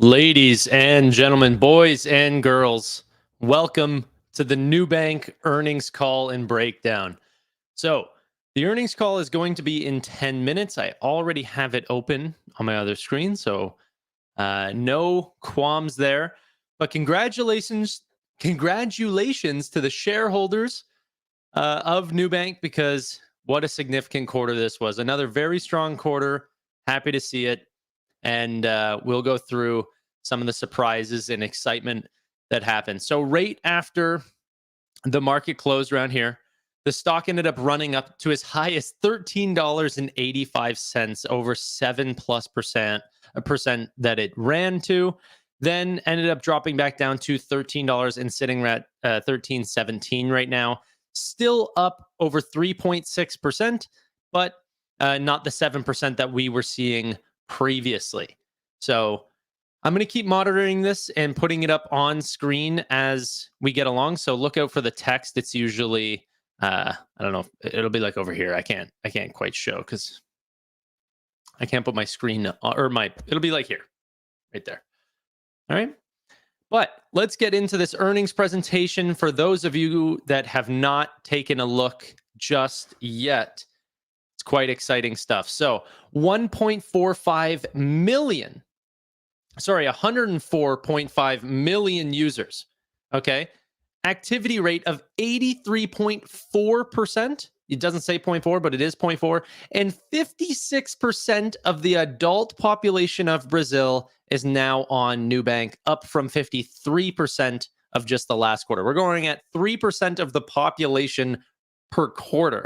Ladies and gentlemen, boys and girls, welcome to the Nubank earnings call and breakdown. So, the earnings call is going to be in 10 minutes. I already have it open on my other screen, so no qualms there. But congratulations to the shareholders of Nubank, because what a significant quarter this was. Another very strong quarter. Happy to see it. And we'll go through some of the surprises and excitement that happened. So right after the market closed around here, the stock ended up running up to as high as $13.85, over 7+% that it ran to. Then ended up dropping back down to $13 and sitting at $13.17 right now. Still up over 3.6%, but not the 7% that we were seeing previously. So I'm going to keep monitoring this and putting it up on screen as we get along. So look out for the text. It's usually I don't know, it'll be like over here. I can't quite show because I can't put my screen it'll be like here, right there. All right. But let's get into this earnings presentation for those of you that have not taken a look just yet. It's quite exciting stuff. So 104.5 million users. Okay. Activity rate of 83.4%. It doesn't say 0.4, but it is 0.4. And 56% of the adult population of Brazil is now on Nubank, up from 53% of just the last quarter. We're going at 3% of the population per quarter.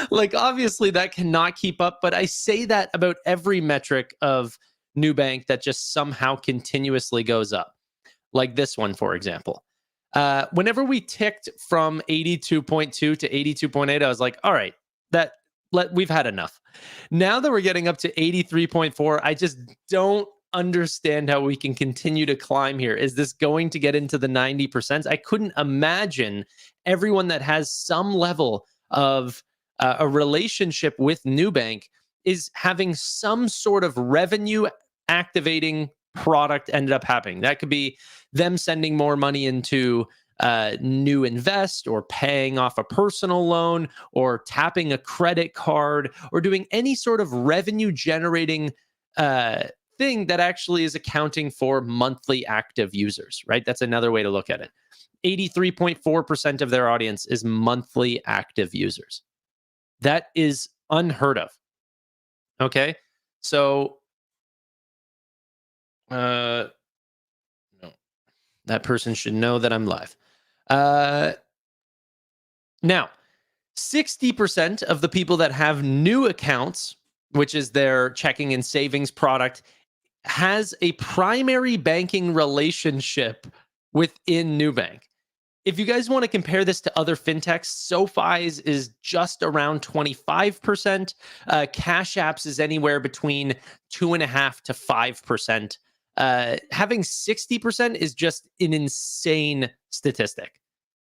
Like, obviously, that cannot keep up, but I say that about every metric of Nubank that just somehow continuously goes up. Like this one, for example. Whenever we ticked from 82.2 to 82.8, I was like, all right, we've had enough. Now that we're getting up to 83.4, I just don't understand how we can continue to climb here. Is this going to get into the 90%? I couldn't imagine everyone that has some level of a relationship with Nubank is having some sort of revenue activating product ended up happening. That could be them sending more money into New Invest, or paying off a personal loan, or tapping a credit card, or doing any sort of revenue generating thing that actually is accounting for monthly active users, right? That's another way to look at it. 83.4% of their audience is monthly active users. That is unheard of. Okay. So, no, that person should know that I'm live. Now, 60% of the people that have new accounts, which is their checking and savings product, has a primary banking relationship within Nubank. If you guys want to compare this to other fintechs, SoFi's is just around 25%. Cash App's is anywhere between 2.5% to 5%. Having 60% is just an insane statistic.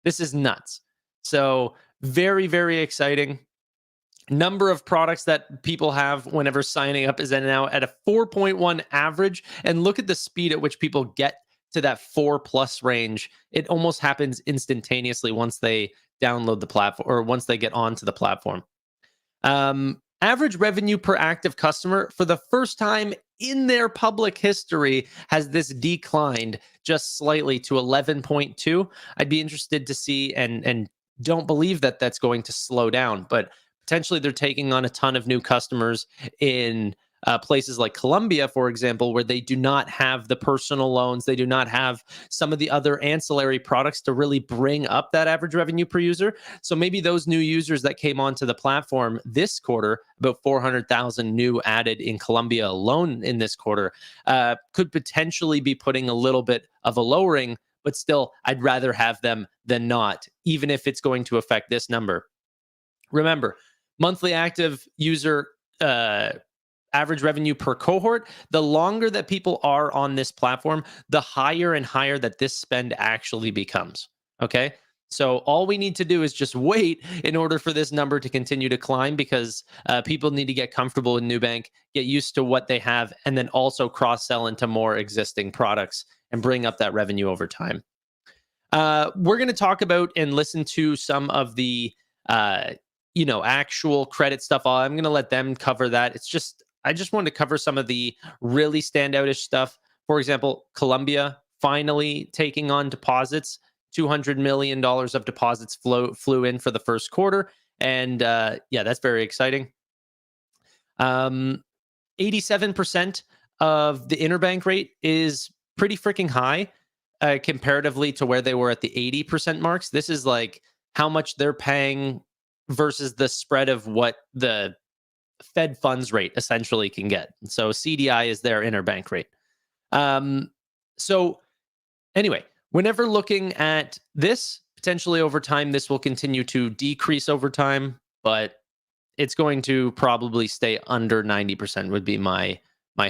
This is nuts. So very, very exciting. Number of products that people have whenever signing up is now at a 4.1 average. And look at the speed at which people get to that 4+ range. It almost happens instantaneously once they download the platform, or once they get onto the platform. Average revenue per active customer, for the first time in their public history, has this declined just slightly to 11.2. I'd be interested to see, and don't believe that that's going to slow down, but potentially they're taking on a ton of new customers in places like Colombia, for example, where they do not have the personal loans. They do not have some of the other ancillary products to really bring up that average revenue per user. So maybe those new users that came onto the platform this quarter, about 400,000 new added in Colombia alone in this quarter, could potentially be putting a little bit of a lowering, but still, I'd rather have them than not, even if it's going to affect this number. Remember, monthly active user average revenue per cohort, the longer that people are on this platform, the higher and higher that this spend actually becomes. Okay. So all we need to do is just wait in order for this number to continue to climb, because people need to get comfortable with Nubank, get used to what they have, and then also cross-sell into more existing products and bring up that revenue over time. We're going to talk about and listen to some of the actual credit stuff. I'm going to let them cover that. I just wanted to cover some of the really standoutish stuff. For example, Colombia finally taking on deposits. $200 million of deposits flew in for the first quarter. And that's very exciting. 87% of the interbank rate is pretty freaking high comparatively to where they were at the 80% marks. This is like how much they're paying versus the spread of what the Fed funds rate essentially can get. So CDI is their interbank rate. So anyway, whenever looking at this, potentially over time, this will continue to decrease over time, but it's going to probably stay under 90% would be my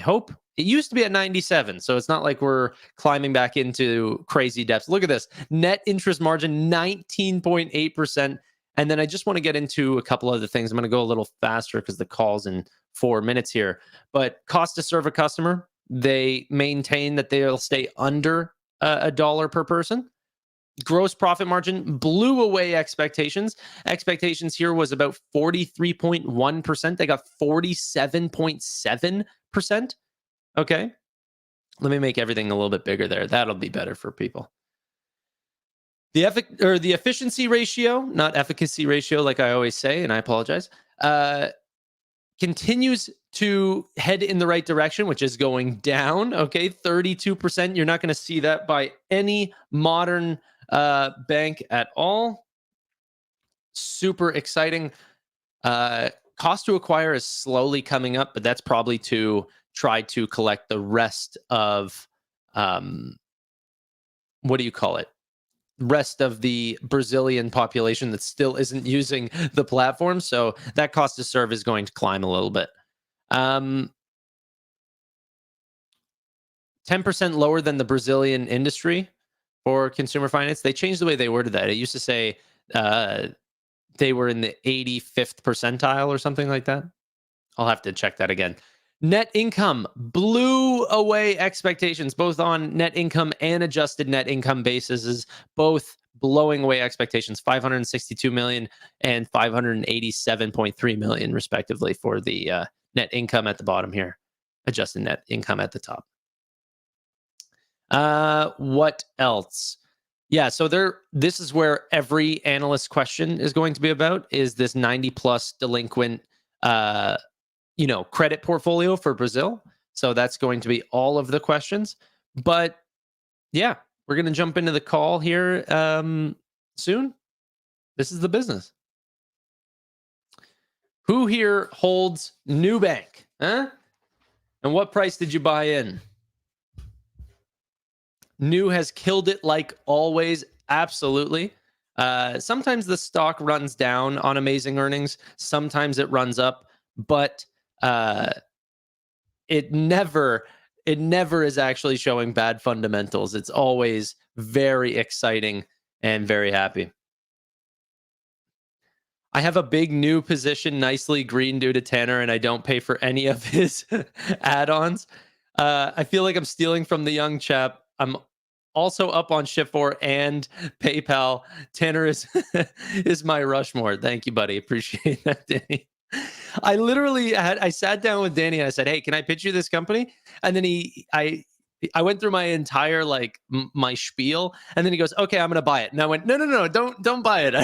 hope. It used to be at 97, so it's not like we're climbing back into crazy depths. Look at this. Net interest margin, 19.8%. And then I just want to get into a couple other things. I'm going to go a little faster because the call's in 4 minutes here. But cost to serve a customer, they maintain that they'll stay under $1 per person. Gross profit margin blew away expectations. Expectations here was about 43.1%. They got 47.7%. Okay. Let me make everything a little bit bigger there. That'll be better for people. The efficiency ratio, not efficacy ratio, like I always say, and I apologize, continues to head in the right direction, which is going down. Okay, 32%. You're not going to see that by any modern bank at all. Super exciting. Cost to acquire is slowly coming up, but that's probably to try to collect the rest of what do you call it? Rest of the Brazilian population that still isn't using the platform. So that cost to serve is going to climb a little bit. 10% lower than the Brazilian industry for consumer finance. They changed the way they worded that. It used to say they were in the 85th percentile or something like that. I'll have to check that again. Net income blew away expectations, both on net income and adjusted net income bases, both blowing away expectations, 562 million and 587.3 million, respectively, for the net income at the bottom here, adjusted net income at the top. What else? Yeah, so this is where every analyst question is going to be about, is this 90 plus delinquent credit portfolio for Brazil. So that's going to be all of the questions. But yeah, we're going to jump into the call here soon. This is the business. Who here holds Nubank? Huh? And what price did you buy in? Nu has killed it like always. Absolutely. Sometimes the stock runs down on amazing earnings. Sometimes it runs up, but it never is actually showing bad fundamentals. It's always very exciting and very happy. I have a big new position, nicely green due to Tanner, and I don't pay for any of his add-ons. I feel like I'm stealing from the young chap. I'm also up on Shift4 and PayPal. Tanner is my Rushmore. Thank you, buddy. Appreciate that, Danny. I sat down with Danny and I said, hey, can I pitch you this company? And then I went through my entire my spiel, and then he goes, okay, I'm going to buy it. And I went, no, don't buy it.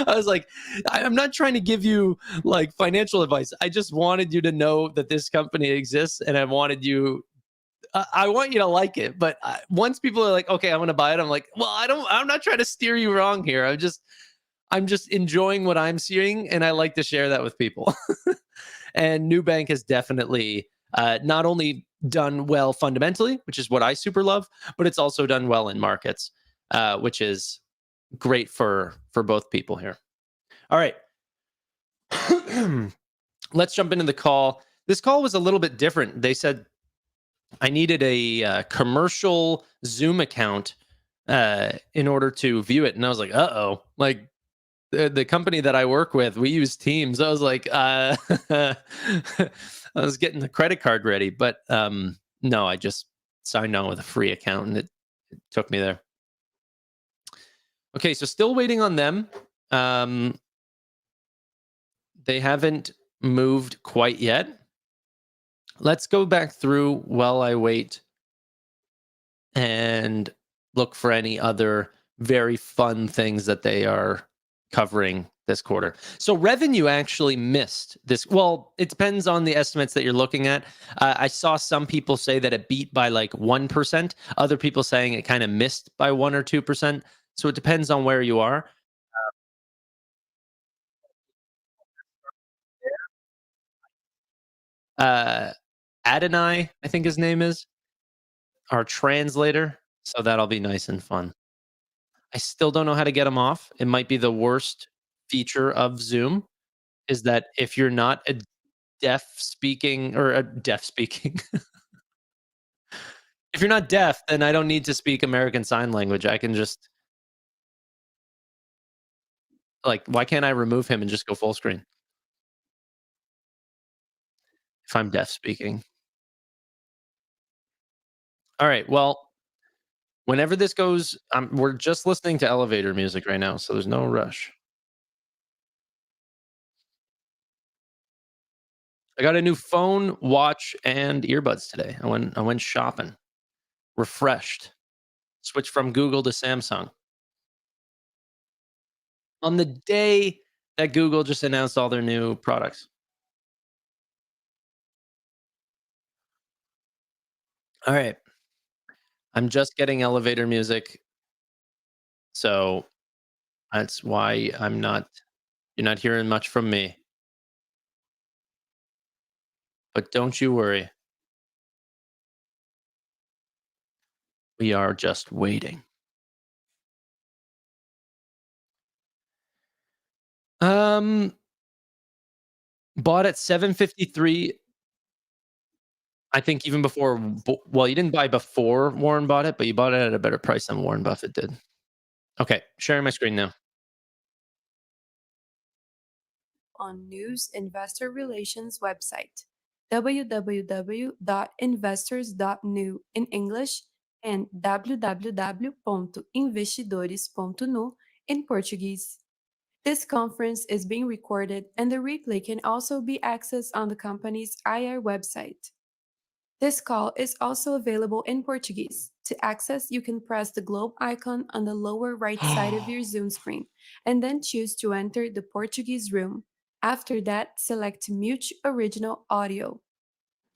I was like, I'm not trying to give you financial advice. I just wanted you to know that this company exists, and I want you to like it. But once people are like, okay, I'm going to buy it, I'm like, well, I'm not trying to steer you wrong here. I'm just enjoying what I'm seeing, and I like to share that with people. And Nubank has definitely not only done well fundamentally, which is what I super love, but it's also done well in markets, which is great for both people here. All right. Let's jump into the call. This call was a little bit different. They said I needed a commercial Zoom account in order to view it. And I was like, uh-oh, like the company that I work with, we use Teams. I was like, I was getting the credit card ready, but no, I just signed on with a free account and it took me there. Okay, so still waiting on them. They haven't moved quite yet. Let's go back through while I wait and look for any other very fun things that they are covering this quarter. So revenue actually missed this. Well, it depends on the estimates that you're looking at. I saw some people say that it beat by like 1%. Other people saying it kind of missed by 1 or 2%. So it depends on where you are. Uh, Adonai, I think his name is, our translator. So that'll be nice and fun. I still don't know how to get them off. It might be the worst feature of Zoom is that if you're not a deaf speaking or a deaf speaking, if you're not deaf, then I don't need to speak American Sign Language. I can just like, why can't I remove him and just go full screen if I'm deaf speaking? All right. Well, whenever this goes, we're just listening to elevator music right now, so there's no rush. I got a new phone, watch, and earbuds today. I went shopping, refreshed, switched from Google to Samsung. On the day that Google just announced all their new products. All right. I'm just getting elevator music, so that's why you're not hearing much from me. But don't you worry. We are just waiting. Um Bought at 753. I think even before well, you didn't buy before Warren bought it, but you bought it at a better price than Warren Buffett did. Okay, sharing my screen now. On News Investor Relations website www.investors.nu in English and www.investidores.nu in Portuguese. This conference is being recorded and the replay can also be accessed on the company's IR website. This call is also available in Portuguese. To access, you can press the globe icon on the lower right side of your Zoom screen and then choose to enter the Portuguese room. After that, select Mute Original Audio.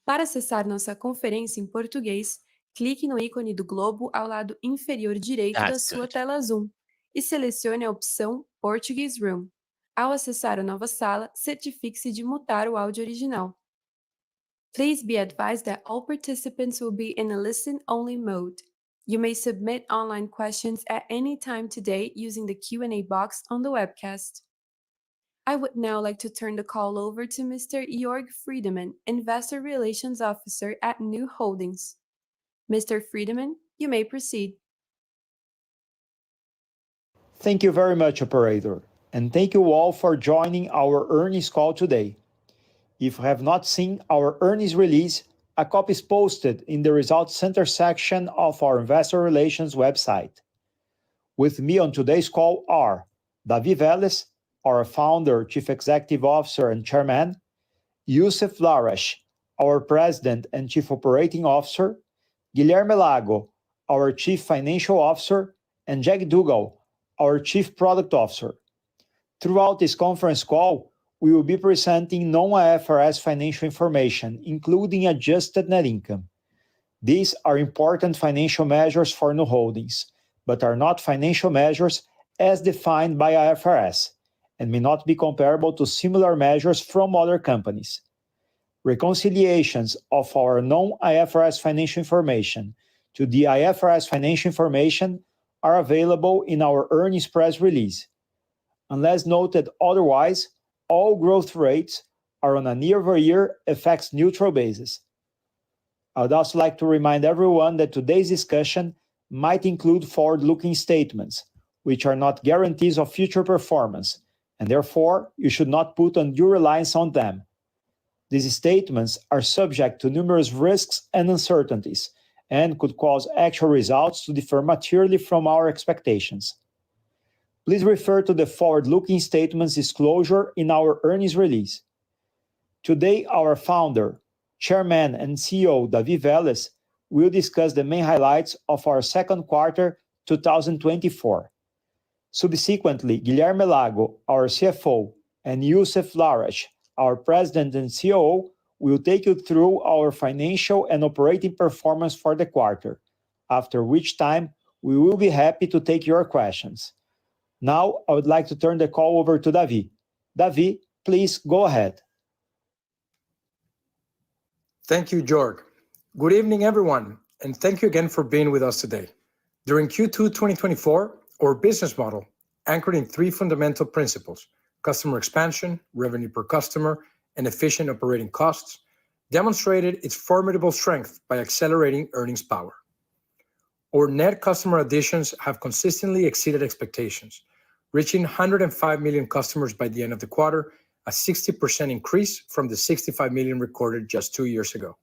Para acessar nossa conferência em português, clique no ícone do globo ao lado inferior direito da That's sua good. tela Zoom e selecione a opção Portuguese Room. Ao acessar a nova sala, certifique-se de mutar o áudio original. Please be advised that all participants will be in a listen-only mode. You may submit online questions at any time today using the Q&A box on the webcast. I would now like to turn the call over to Mr. Jörg Friedemann, Investor Relations Officer at New Holdings. Mr. Friedemann, you may proceed. Thank you very much, operator, and thank you all for joining our earnings call today. If you have not seen our earnings release, a copy is posted in the Results Center section of our Investor Relations website. With me on today's call are David Vélez, our founder, Chief Executive Officer, and Chairman, Youssef Lahrech, our President and Chief Operating Officer, Guilherme Lago, our Chief Financial Officer, and Jack Dougal, our Chief Product Officer. Throughout this conference call, we will be presenting non-IFRS financial information, including adjusted net income. These are important financial measures for New Holdings, but are not financial measures as defined by IFRS, and may not be comparable to similar measures from other companies. Reconciliations of our non-IFRS financial information to the IFRS financial information are available in our earnings press release. Unless noted otherwise, all growth rates are on a year-over-year FX-neutral basis. I would also like to remind everyone that today's discussion might include forward-looking statements, which are not guarantees of future performance, and therefore you should not put undue reliance on them. These statements are subject to numerous risks and uncertainties and could cause actual results to differ materially from our expectations. Please refer to the forward-looking statements disclosure in our earnings release. Today, our founder, Chairman and CEO David Vélez will discuss the main highlights of our second quarter 2024. Subsequently, Guilherme Lago, our CFO, and Youssef Larash, our President and COO, will take you through our financial and operating performance for the quarter, after which time we will be happy to take your questions. Now, I would like to turn the call over to David. David, please go ahead. Thank you, Jorg. Good evening, everyone, and thank you again for being with us today. During Q2 2024, our business model, anchored in three fundamental principles: customer expansion, revenue per customer, and efficient operating costs, demonstrated its formidable strength by accelerating earnings power. Our net customer additions have consistently exceeded expectations, reaching 105 million customers by the end of the quarter, a 60% increase from the 65 million recorded just 2 years ago.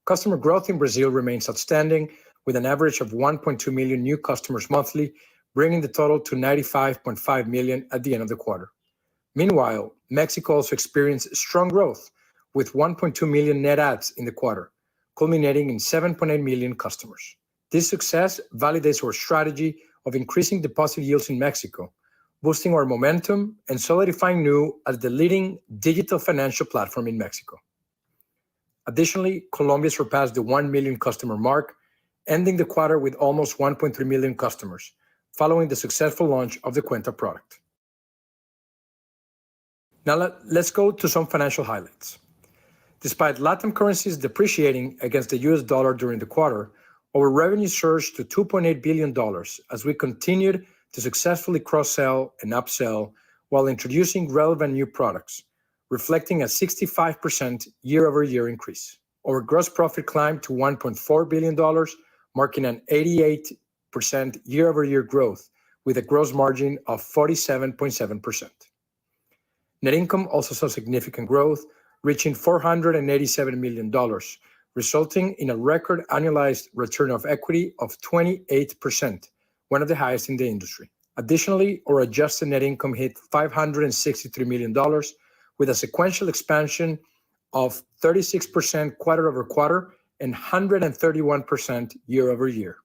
Customer growth in Brazil remains outstanding, with an average of 1.2 million new customers monthly, bringing the total to 95.5 million at the end of the quarter. Meanwhile, Mexico also experienced strong growth, with 1.2 million net adds in the quarter, culminating in 7.8 million customers. This success validates our strategy of increasing deposit yields in Mexico, boosting our momentum and solidifying Nu as the leading digital financial platform in Mexico. Additionally, Colombia surpassed the 1 million customer mark, ending the quarter with almost 1.3 million customers, following the successful launch of the Cuenta product. Now let's go to some financial highlights. Despite Latin currencies depreciating against the US dollar during the quarter, our revenue surged to $2.8 billion as we continued to successfully cross-sell and upsell while introducing relevant new products, reflecting a 65% year-over-year increase. Our gross profit climbed to $1.4 billion, marking an 88% year-over-year growth with a gross margin of 47.7%. Net income also saw significant growth, reaching $487 million, resulting in a record annualized return of equity of 28%, one of the highest in the industry. Additionally, our adjusted net income hit $563 million, with a sequential expansion of 36% quarter over quarter and 131% year over year.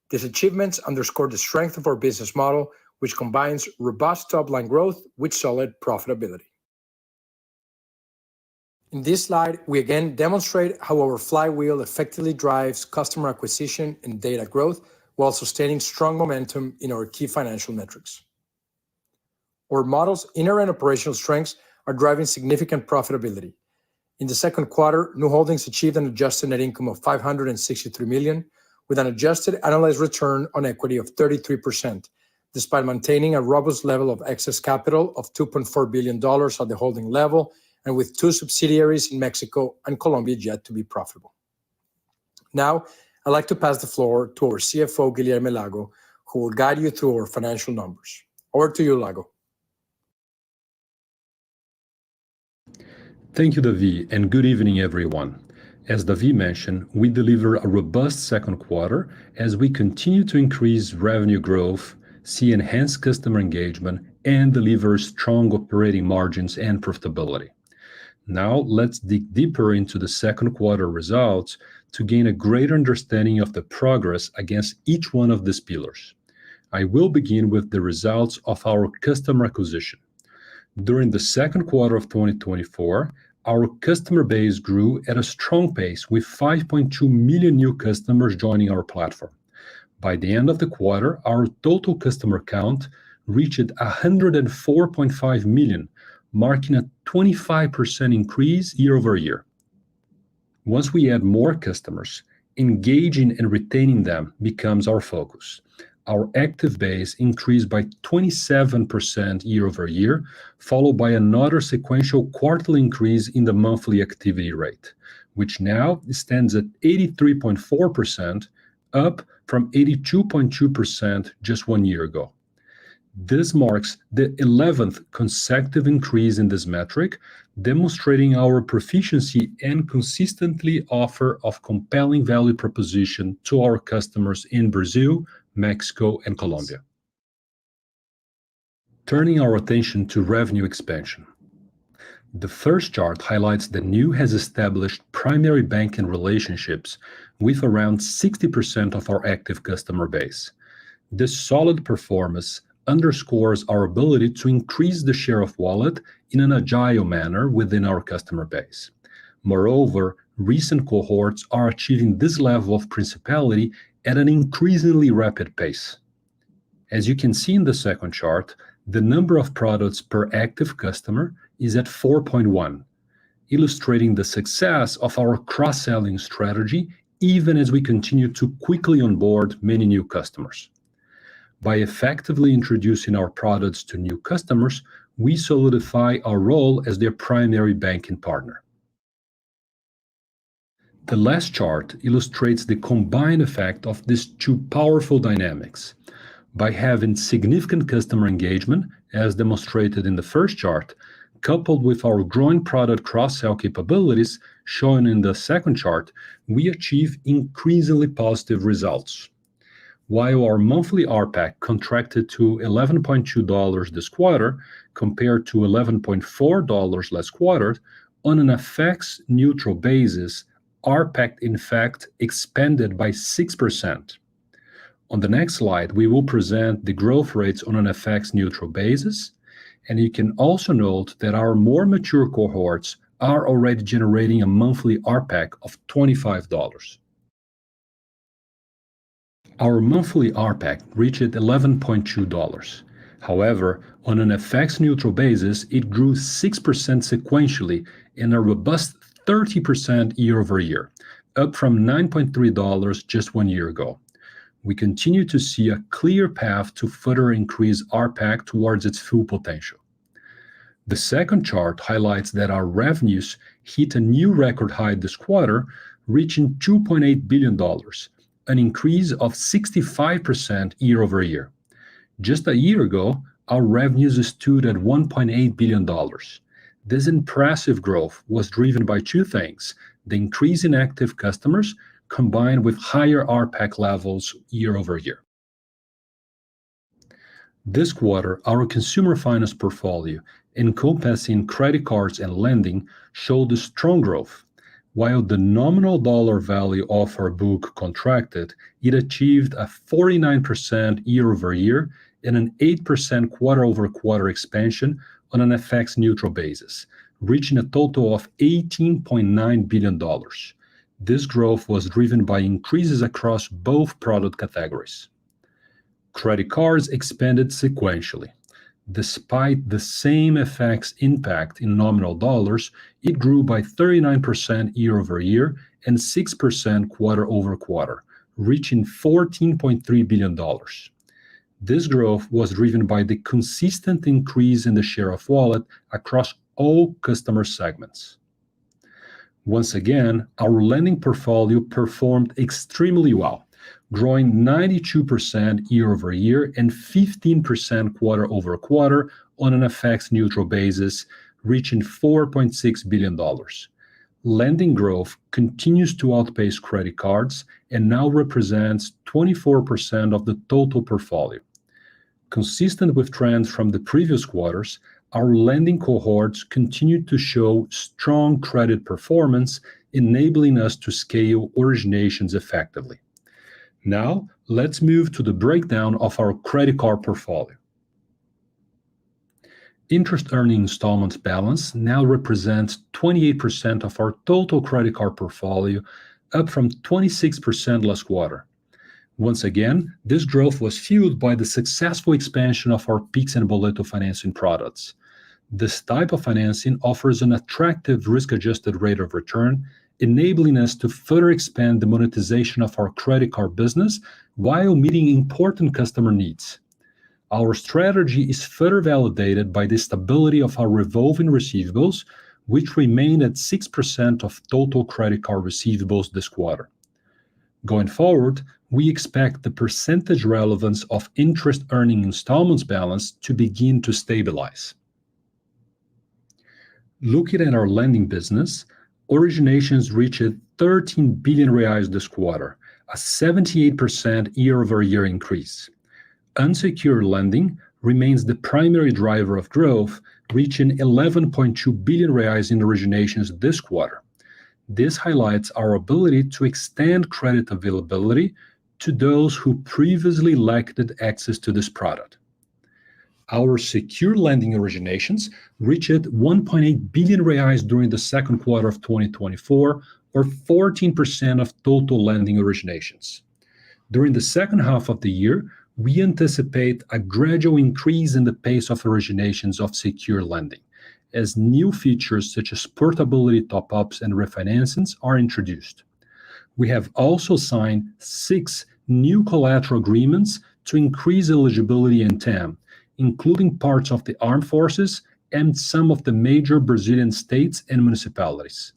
These achievements underscore the strength of our business model, which combines robust top-line growth with solid profitability. In this slide, we again demonstrate how our flywheel effectively drives customer acquisition and data growth while sustaining strong momentum in our key financial metrics. Our model's inherent operational strengths are driving significant profitability. In the second quarter, Nu Holdings achieved an adjusted net income of $563 million, with an adjusted annualized return on equity of 33%, despite maintaining a robust level of excess capital of $2.4 billion at the holding level, and with 2 subsidiaries in Mexico and Colombia yet to be profitable. Now, I'd like to pass the floor to our CFO, Guilherme Lago, who will guide you through our financial numbers. Over to you, Lago. Thank you, David, and good evening, everyone. As David mentioned, we deliver a robust second quarter as we continue to increase revenue growth, see enhanced customer engagement, and deliver strong operating margins and profitability. Now, let's dig deeper into the second quarter results to gain a greater understanding of the progress against each one of these pillars. I will begin with the results of our customer acquisition. During the second quarter of 2024, our customer base grew at a strong pace with 5.2 million new customers joining our platform. By the end of the quarter, our total customer count reached 104.5 million, marking a 25% increase year over year. Once we add more customers, engaging and retaining them becomes our focus. Our active base increased by 27% year over year, followed by another sequential quarterly increase in the monthly activity rate, which now stands at 83.4%, up from 82.2% just 1 year ago. This marks the 11th consecutive increase in this metric, demonstrating our proficiency and consistently offer of compelling value proposition to our customers in Brazil, Mexico, and Colombia. Turning our attention to revenue expansion. The first chart highlights that Nu has established primary banking relationships with around 60% of our active customer base. This solid performance underscores our ability to increase the share of wallet in an agile manner within our customer base. Moreover, recent cohorts are achieving this level of principality at an increasingly rapid pace. As you can see in the second chart, the number of products per active customer is at 4.1, illustrating the success of our cross-selling strategy even as we continue to quickly onboard many new customers. By effectively introducing our products to new customers, we solidify our role as their primary banking partner. The last chart illustrates the combined effect of these two powerful dynamics. By having significant customer engagement, as demonstrated in the first chart, coupled with our growing product cross-sell capabilities shown in the second chart, we achieve increasingly positive results. While our monthly RPAC contracted to $11.2 this quarter compared to $11.4 last quarter, on an FX-neutral basis, RPAC in fact expanded by 6%. On the next slide, we will present the growth rates on an FX-neutral basis, and you can also note that our more mature cohorts are already generating a monthly RPAC of $25. Our monthly RPAC reached $11.2. However, on an FX-neutral basis, it grew 6% sequentially and a robust 30% year-over-year, up from $9.3 just 1 year ago. We continue to see a clear path to further increase RPAC towards its full potential. The second chart highlights that our revenues hit a new record high this quarter, reaching $2.8 billion, an increase of 65% year-over-year. Just a year ago, our revenues stood at $1.8 billion. This impressive growth was driven by two things: the increase in active customers combined with higher RPAC levels year-over-year. This quarter, our consumer finance portfolio, encompassing credit cards and lending, showed a strong growth. While the nominal dollar value of our book contracted, it achieved a 49% year-over-year and an 8% quarter-over-quarter expansion on an FX-neutral basis, reaching a total of $18.9 billion. This growth was driven by increases across both product categories. Credit cards expanded sequentially. Despite the same FX impact in nominal dollars, it grew by 39% year-over-year and 6% quarter-over-quarter, reaching $14.3 billion. This growth was driven by the consistent increase in the share of wallet across all customer segments. Once again, our lending portfolio performed extremely well, growing 92% year-over-year and 15% quarter-over-quarter on an FX-neutral basis, reaching $4.6 billion. Lending growth continues to outpace credit cards and now represents 24% of the total portfolio. Consistent with trends from the previous quarters, our lending cohorts continue to show strong credit performance, enabling us to scale originations effectively. Now, let's move to the breakdown of our credit card portfolio. Interest-earning installments balance now represents 28% of our total credit card portfolio, up from 26% last quarter. Once again, this growth was fueled by the successful expansion of our Pix and Boleto financing products. This type of financing offers an attractive risk-adjusted rate of return, enabling us to further expand the monetization of our credit card business while meeting important customer needs. Our strategy is further validated by the stability of our revolving receivables, which remained at 6% of total credit card receivables this quarter. Going forward, we expect the percentage relevance of interest earning installments balance to begin to stabilize. Looking at our lending business, originations reached 13 billion reais this quarter, a 78% year-over-year increase. Unsecured lending remains the primary driver of growth, reaching 11.2 billion reais in originations this quarter. This highlights our ability to extend credit availability to those who previously lacked access to this product. Our secure lending originations reached 1.8 billion reais during the second quarter of 2024, or 14% of total lending originations. During the second half of the year, we anticipate a gradual increase in the pace of originations of secure lending, as new features such as portability top-ups and refinancings are introduced. We have also signed 6 new collateral agreements to increase eligibility in TAM, including parts of the armed forces and some of the major Brazilian states and municipalities.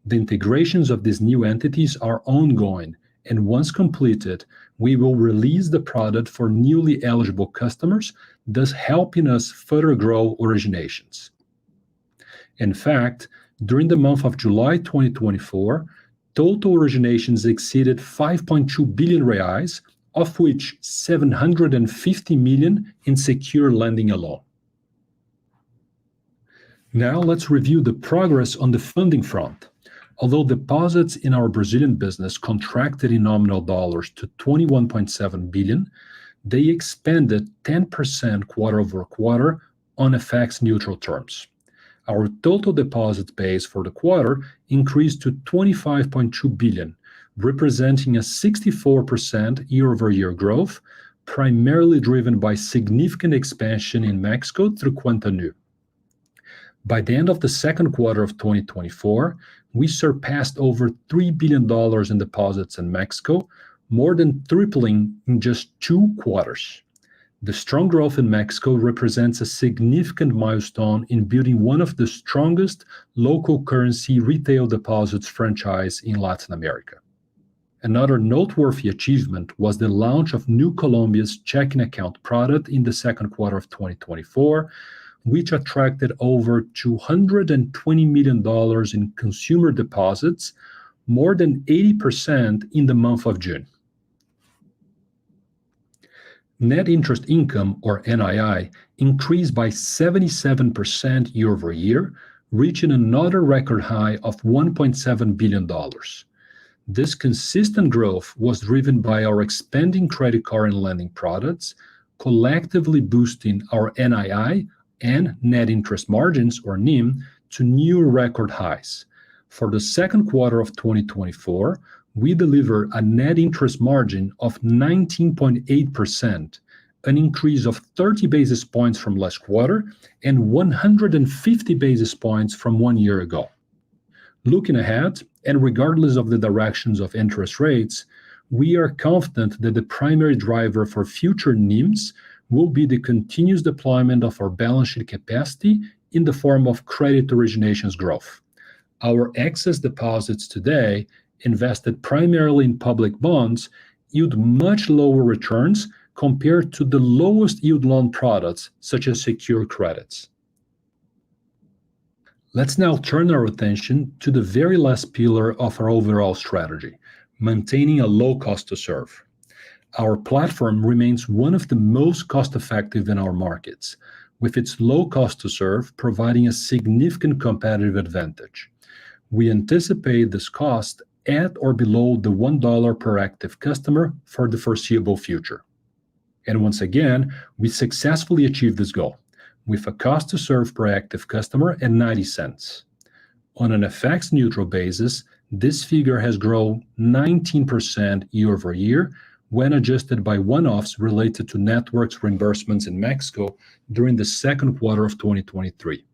The integrations of these new entities are ongoing, and once completed, we will release the product for newly eligible customers, thus helping us further grow originations. In fact, during the month of July 2024, total originations exceeded 5.2 billion reais, of which 750 million in secure lending alone. Now let's review the progress on the funding front. Although deposits in our Brazilian business contracted in nominal dollars to 21.7 billion, they expanded 10% quarter over quarter on FX neutral terms. Our total deposit base for the quarter increased to 25.2 billion, representing a 64% year-over-year growth, primarily driven by significant expansion in Mexico through Cuenta Nu. By the end of the second quarter of 2024, we surpassed over $3 billion in deposits in Mexico, more than tripling in just 2 quarters. The strong growth in Mexico represents a significant milestone in building one of the strongest local currency retail deposits franchise in Latin America. Another noteworthy achievement was the launch of Nu Colombia's checking account product in the second quarter of 2024, which attracted over $220 million in consumer deposits, more than 80% in the month of June. Net interest income, or NII, increased by 77% year-over-year, reaching another record high of $1.7 billion. This consistent growth was driven by our expanding credit card and lending products, collectively boosting our NII and net interest margins, or NIM, to new record highs. For the second quarter of 2024, we delivered a net interest margin of 19.8%, an increase of 30 basis points from last quarter and 150 basis points from 1 year ago. Looking ahead, and regardless of the directions of interest rates, we are confident that the primary driver for future NIMs will be the continuous deployment of our balance sheet capacity in the form of credit originations growth. Our excess deposits today, invested primarily in public bonds, yield much lower returns compared to the lowest yield loan products, such as secure credits. Let's now turn our attention to the very last pillar of our overall strategy, maintaining a low cost to serve. Our platform remains one of the most cost-effective in our markets, with its low cost to serve providing a significant competitive advantage. We anticipate this cost at or below the $1 per active customer for the foreseeable future. And once again, we successfully achieved this goal, with a cost to serve per active customer at 90 cents. On an FX neutral basis, this figure has grown 19% year over year when adjusted by one-offs related to networks reimbursements in Mexico during the second quarter of 2023.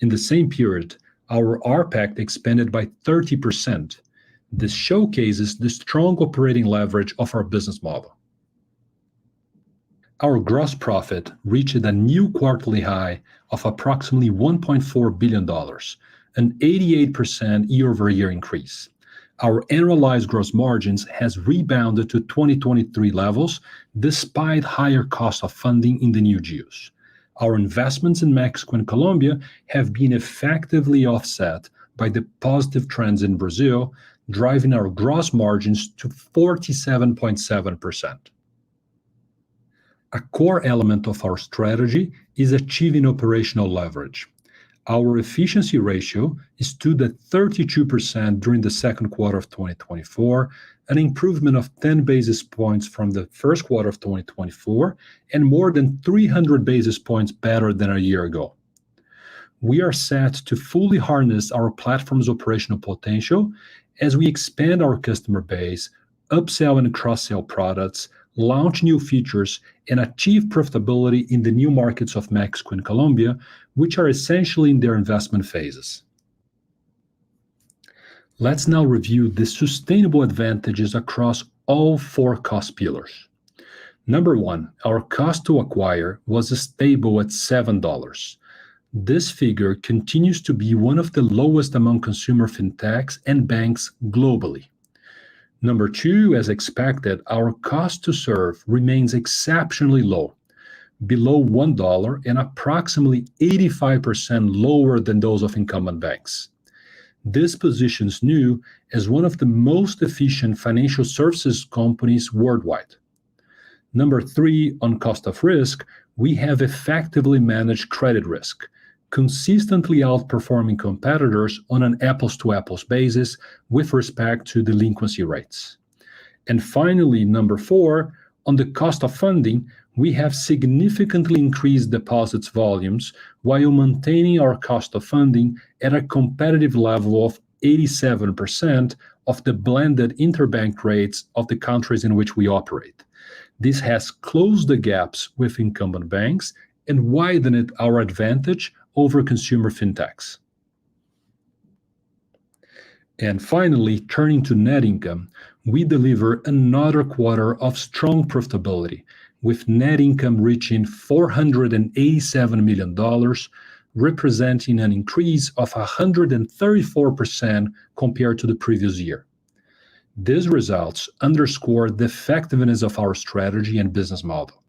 In the same period, our RPAC expanded by 30%. This showcases the strong operating leverage of our business model. Our gross profit reached a new quarterly high of approximately $1.4 billion, an 88% year-over-year increase. Our annualized gross margins has rebounded to 2023 levels despite higher cost of funding in the new geos. Our investments in Mexico and Colombia have been effectively offset by the positive trends in Brazil, driving our gross margins to 47.7%. A core element of our strategy is achieving operational leverage. Our efficiency ratio stood at 32% during the second quarter of 2024, an improvement of 10 basis points from the first quarter of 2024, and more than 300 basis points better than a year ago. We are set to fully harness our platform's operational potential as we expand our customer base, upsell and cross-sell products, launch new features, and achieve profitability in the new markets of Mexico and Colombia, which are essentially in their investment phases. Let's now review the sustainable advantages across all four cost pillars. Number one, our cost to acquire was stable at $7. This figure continues to be one of the lowest among consumer fintechs and banks globally. Number two, as expected, our cost to serve remains exceptionally low, below $1 and approximately 85% lower than those of incumbent banks. This positions Nu as one of the most efficient financial services companies worldwide. Number three, on cost of risk, we have effectively managed credit risk, consistently outperforming competitors on an apples-to-apples basis with respect to delinquency rates. And finally, number four, on the cost of funding, we have significantly increased deposits volumes while maintaining our cost of funding at a competitive level of 87% of the blended interbank rates of the countries in which we operate. This has closed the gaps with incumbent banks and widened our advantage over consumer fintechs. And finally, turning to net income, we deliver another quarter of strong profitability, with net income reaching $487 million, representing an increase of 134% compared to the previous year. These results underscore the effectiveness of our strategy and business model.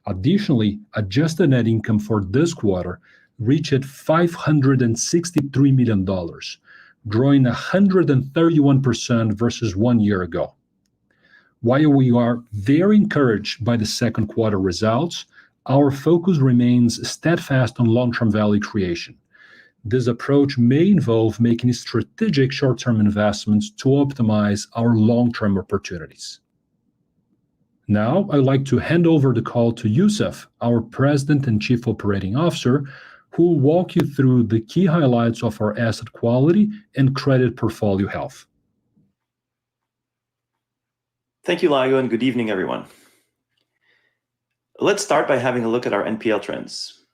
Additionally, adjusted net income for this quarter reached $563 million, growing 131% versus 1 year ago. While we are very encouraged by the second quarter results, our focus remains steadfast on long-term value creation. This approach may involve making strategic short-term investments to optimize our long-term opportunities. Now, I'd like to hand over the call to Youssef, our President and Chief Operating Officer, who will walk you through the key highlights of our asset quality and credit portfolio health. Thank you, Lago, and good evening, everyone. Let's start by having a look at our NPL trends.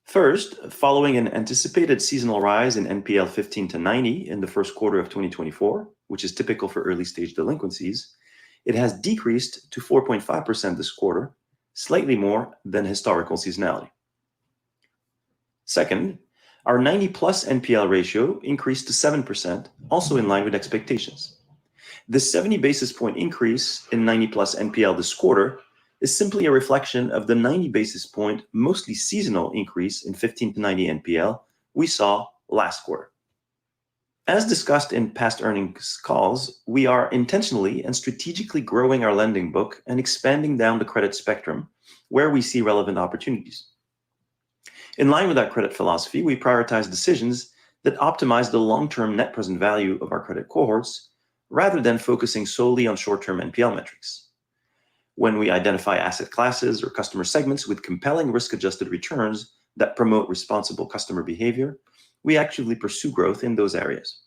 First, following an anticipated seasonal rise in NPL 15 to 90 in the first quarter of 2024, which is typical for early-stage delinquencies, it has decreased to 4.5% this quarter, slightly more than historical seasonality. Second, our 90-plus NPL ratio increased to 7%, also in line with expectations. This 70 basis point increase in 90-plus NPL this quarter is simply a reflection of the 90 basis point, mostly seasonal increase in 15 to 90 NPL we saw last quarter. As discussed in past earnings calls, we are intentionally and strategically growing our lending book and expanding down the credit spectrum where we see relevant opportunities. In line with that credit philosophy, we prioritize decisions that optimize the long-term net present value of our credit cohorts rather than focusing solely on short-term NPL metrics. When we identify asset classes or customer segments with compelling risk-adjusted returns that promote responsible customer behavior, we actively pursue growth in those areas.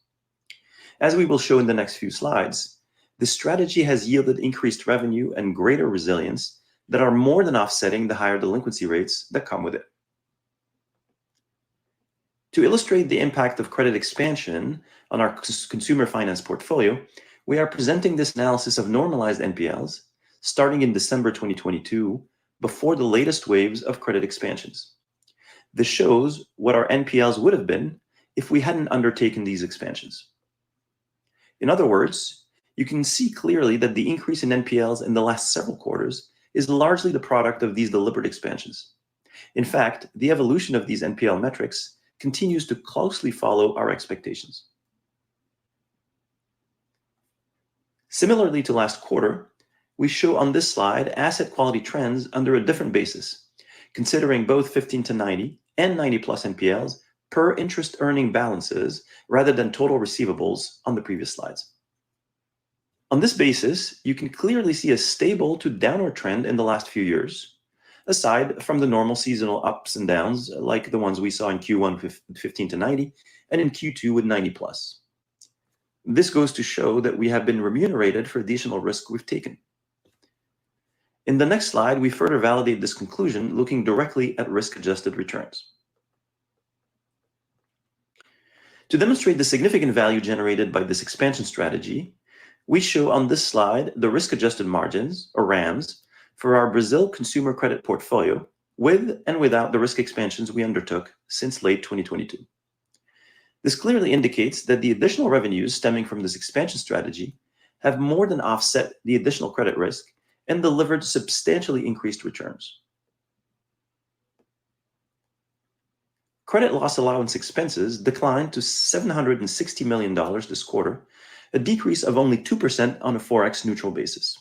As we will show in the next few slides, this strategy has yielded increased revenue and greater resilience that are more than offsetting the higher delinquency rates that come with it. To illustrate the impact of credit expansion on our consumer finance portfolio, we are presenting this analysis of normalized NPLs starting in December 2022, before the latest waves of credit expansions. This shows what our NPLs would have been if we hadn't undertaken these expansions. In other words, you can see clearly that the increase in NPLs in the last several quarters is largely the product of these deliberate expansions. In fact, the evolution of these NPL metrics continues to closely follow our expectations. Similarly to last quarter, we show on this slide asset quality trends under a different basis, considering both 15 to 90 and 90 plus NPLs per interest earning balances rather than total receivables on the previous slides. On this basis, you can clearly see a stable to downward trend in the last few years, aside from the normal seasonal ups and downs like the ones we saw in Q1 with 15 to 90 and in Q2 with 90 plus. This goes to show that we have been remunerated for additional risk we've taken. In the next slide, we further validate this conclusion looking directly at risk-adjusted returns. To demonstrate the significant value generated by this expansion strategy, we show on this slide the risk-adjusted margins, or RAMs, for our Brazil consumer credit portfolio, with and without the risk expansions we undertook since late 2022. This clearly indicates that the additional revenues stemming from this expansion strategy have more than offset the additional credit risk and delivered substantially increased returns. Credit loss allowance expenses declined to $760 million this quarter, a decrease of only 2% on a Forex neutral basis.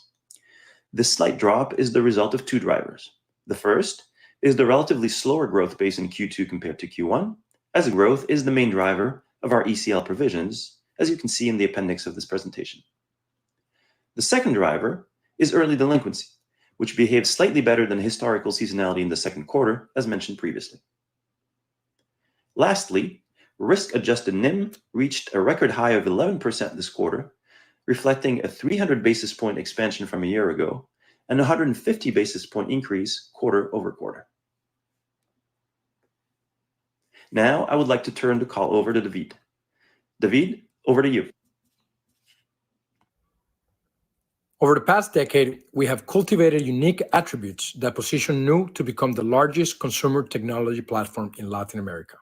This slight drop is the result of two drivers. The first is the relatively slower growth pace in Q2 compared to Q1, as growth is the main driver of our ECL provisions, as you can see in the appendix of this presentation. The second driver is early delinquency, which behaved slightly better than historical seasonality in the second quarter, as mentioned previously. Lastly, risk-adjusted NIM reached a record high of 11% this quarter, reflecting a 300 basis point expansion from a year ago and a 150 basis point increase quarter over quarter. Now, I would like to turn the call over to David. David, over to you. Over the past decade, we have cultivated unique attributes that position Nu to become the largest consumer technology platform in Latin America.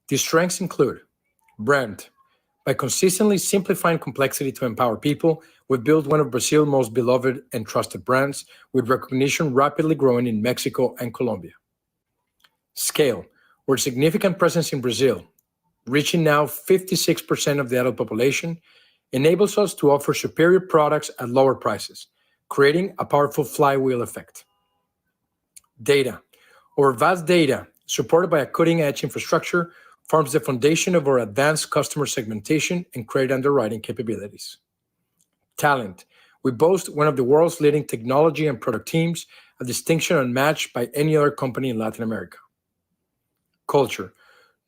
These strengths include brand. By consistently simplifying complexity to empower people, we've built one of Brazil's most beloved and trusted brands, with recognition rapidly growing in Mexico and Colombia. Scale. We're a significant presence in Brazil, reaching now 56% of the adult population, enables us to offer superior products at lower prices, creating a powerful flywheel effect. Data. Our vast data, supported by a cutting-edge infrastructure, forms the foundation of our advanced customer segmentation and credit underwriting capabilities. Talent. We boast one of the world's leading technology and product teams, a distinction unmatched by any other company in Latin America. Culture.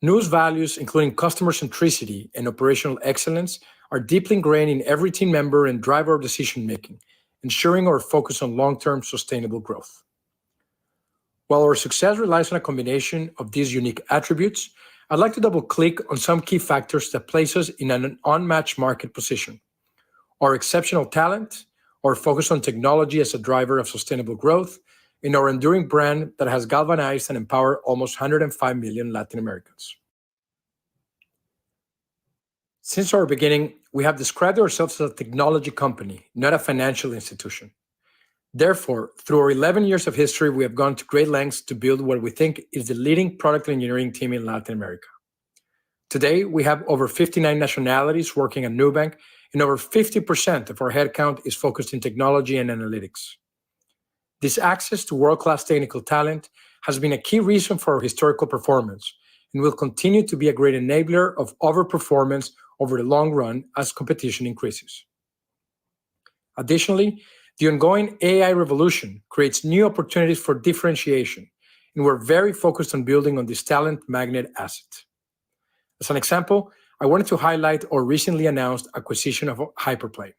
Nu's values, including customer centricity and operational excellence, are deeply ingrained in every team member and drive our decision-making, ensuring our focus on long-term sustainable growth. While our success relies on a combination of these unique attributes, I'd like to double-click on some key factors that place us in an unmatched market position. Our exceptional talent, our focus on technology as a driver of sustainable growth, and our enduring brand that has galvanized and empowered almost 105 million Latin Americans. Since our beginning, we have described ourselves as a technology company, not a financial institution. Therefore, through our 11 years of history, we have gone to great lengths to build what we think is the leading product engineering team in Latin America. Today, we have over 59 nationalities working at Nubank, and over 50% of our headcount is focused in technology and analytics. This access to world-class technical talent has been a key reason for our historical performance and will continue to be a great enabler of overperformance over the long run as competition increases. Additionally, the ongoing AI revolution creates new opportunities for differentiation, and we're very focused on building on this talent magnet asset. As an example, I wanted to highlight our recently announced acquisition of Hyperplane.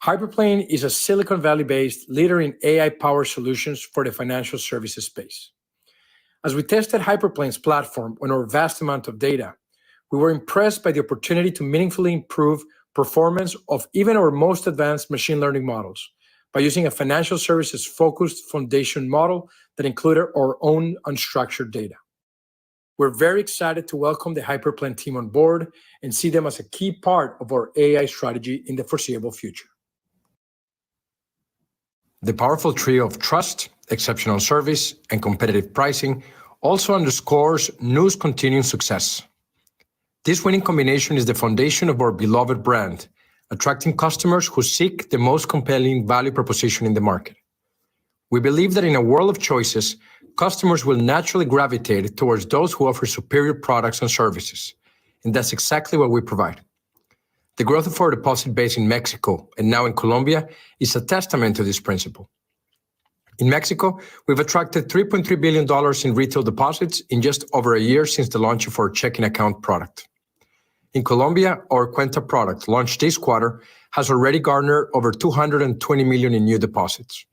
Hyperplane is a Silicon Valley-based leader in AI-powered solutions for the financial services space. As we tested Hyperplane's platform on our vast amount of data, we were impressed by the opportunity to meaningfully improve performance of even our most advanced machine learning models by using a financial services-focused foundation model that included our own unstructured data. We're very excited to welcome the Hyperplan team on board and see them as a key part of our AI strategy in the foreseeable future. The powerful trio of trust, exceptional service, and competitive pricing also underscores Nu's continuing success. This winning combination is the foundation of our beloved brand, attracting customers who seek the most compelling value proposition in the market. We believe that in a world of choices, customers will naturally gravitate towards those who offer superior products and services, and that's exactly what we provide. The growth of our deposit base in Mexico and now in Colombia is a testament to this principle. In Mexico, we've attracted $3.3 billion in retail deposits in just over a year since the launch of our checking account product. In Colombia, our Cuenta product, launched this quarter, has already garnered over $220 million in new deposits.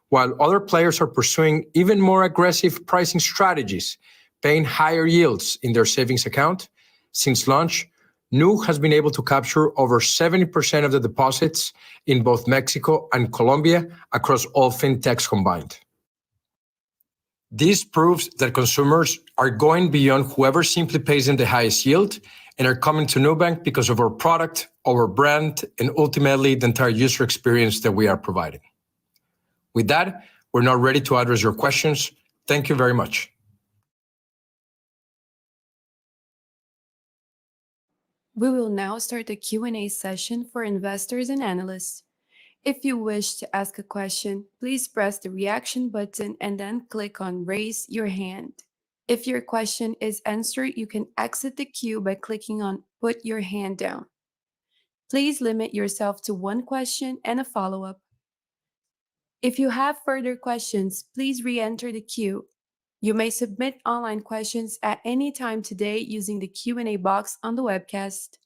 While other players are pursuing even more aggressive pricing strategies, paying higher yields in their savings account, since launch, Nu has been able to capture over 70% of the deposits in both Mexico and Colombia across all fintechs combined. This proves that consumers are going beyond whoever simply pays them the highest yield and are coming to Nubank because of our product, our brand, and ultimately the entire user experience that we are providing. With that, we're now ready to address your questions. Thank you very much. We will now start the Q&A session for investors and analysts. If you wish to ask a question, please press the reaction button and then click on Raise Your Hand. If your question is answered, you can exit the queue by clicking on Put Your Hand Down. Please limit yourself to one question and a follow-up. If you have further questions, please re-enter the queue. You may submit online questions at any time today using the Q&A box on the webcast.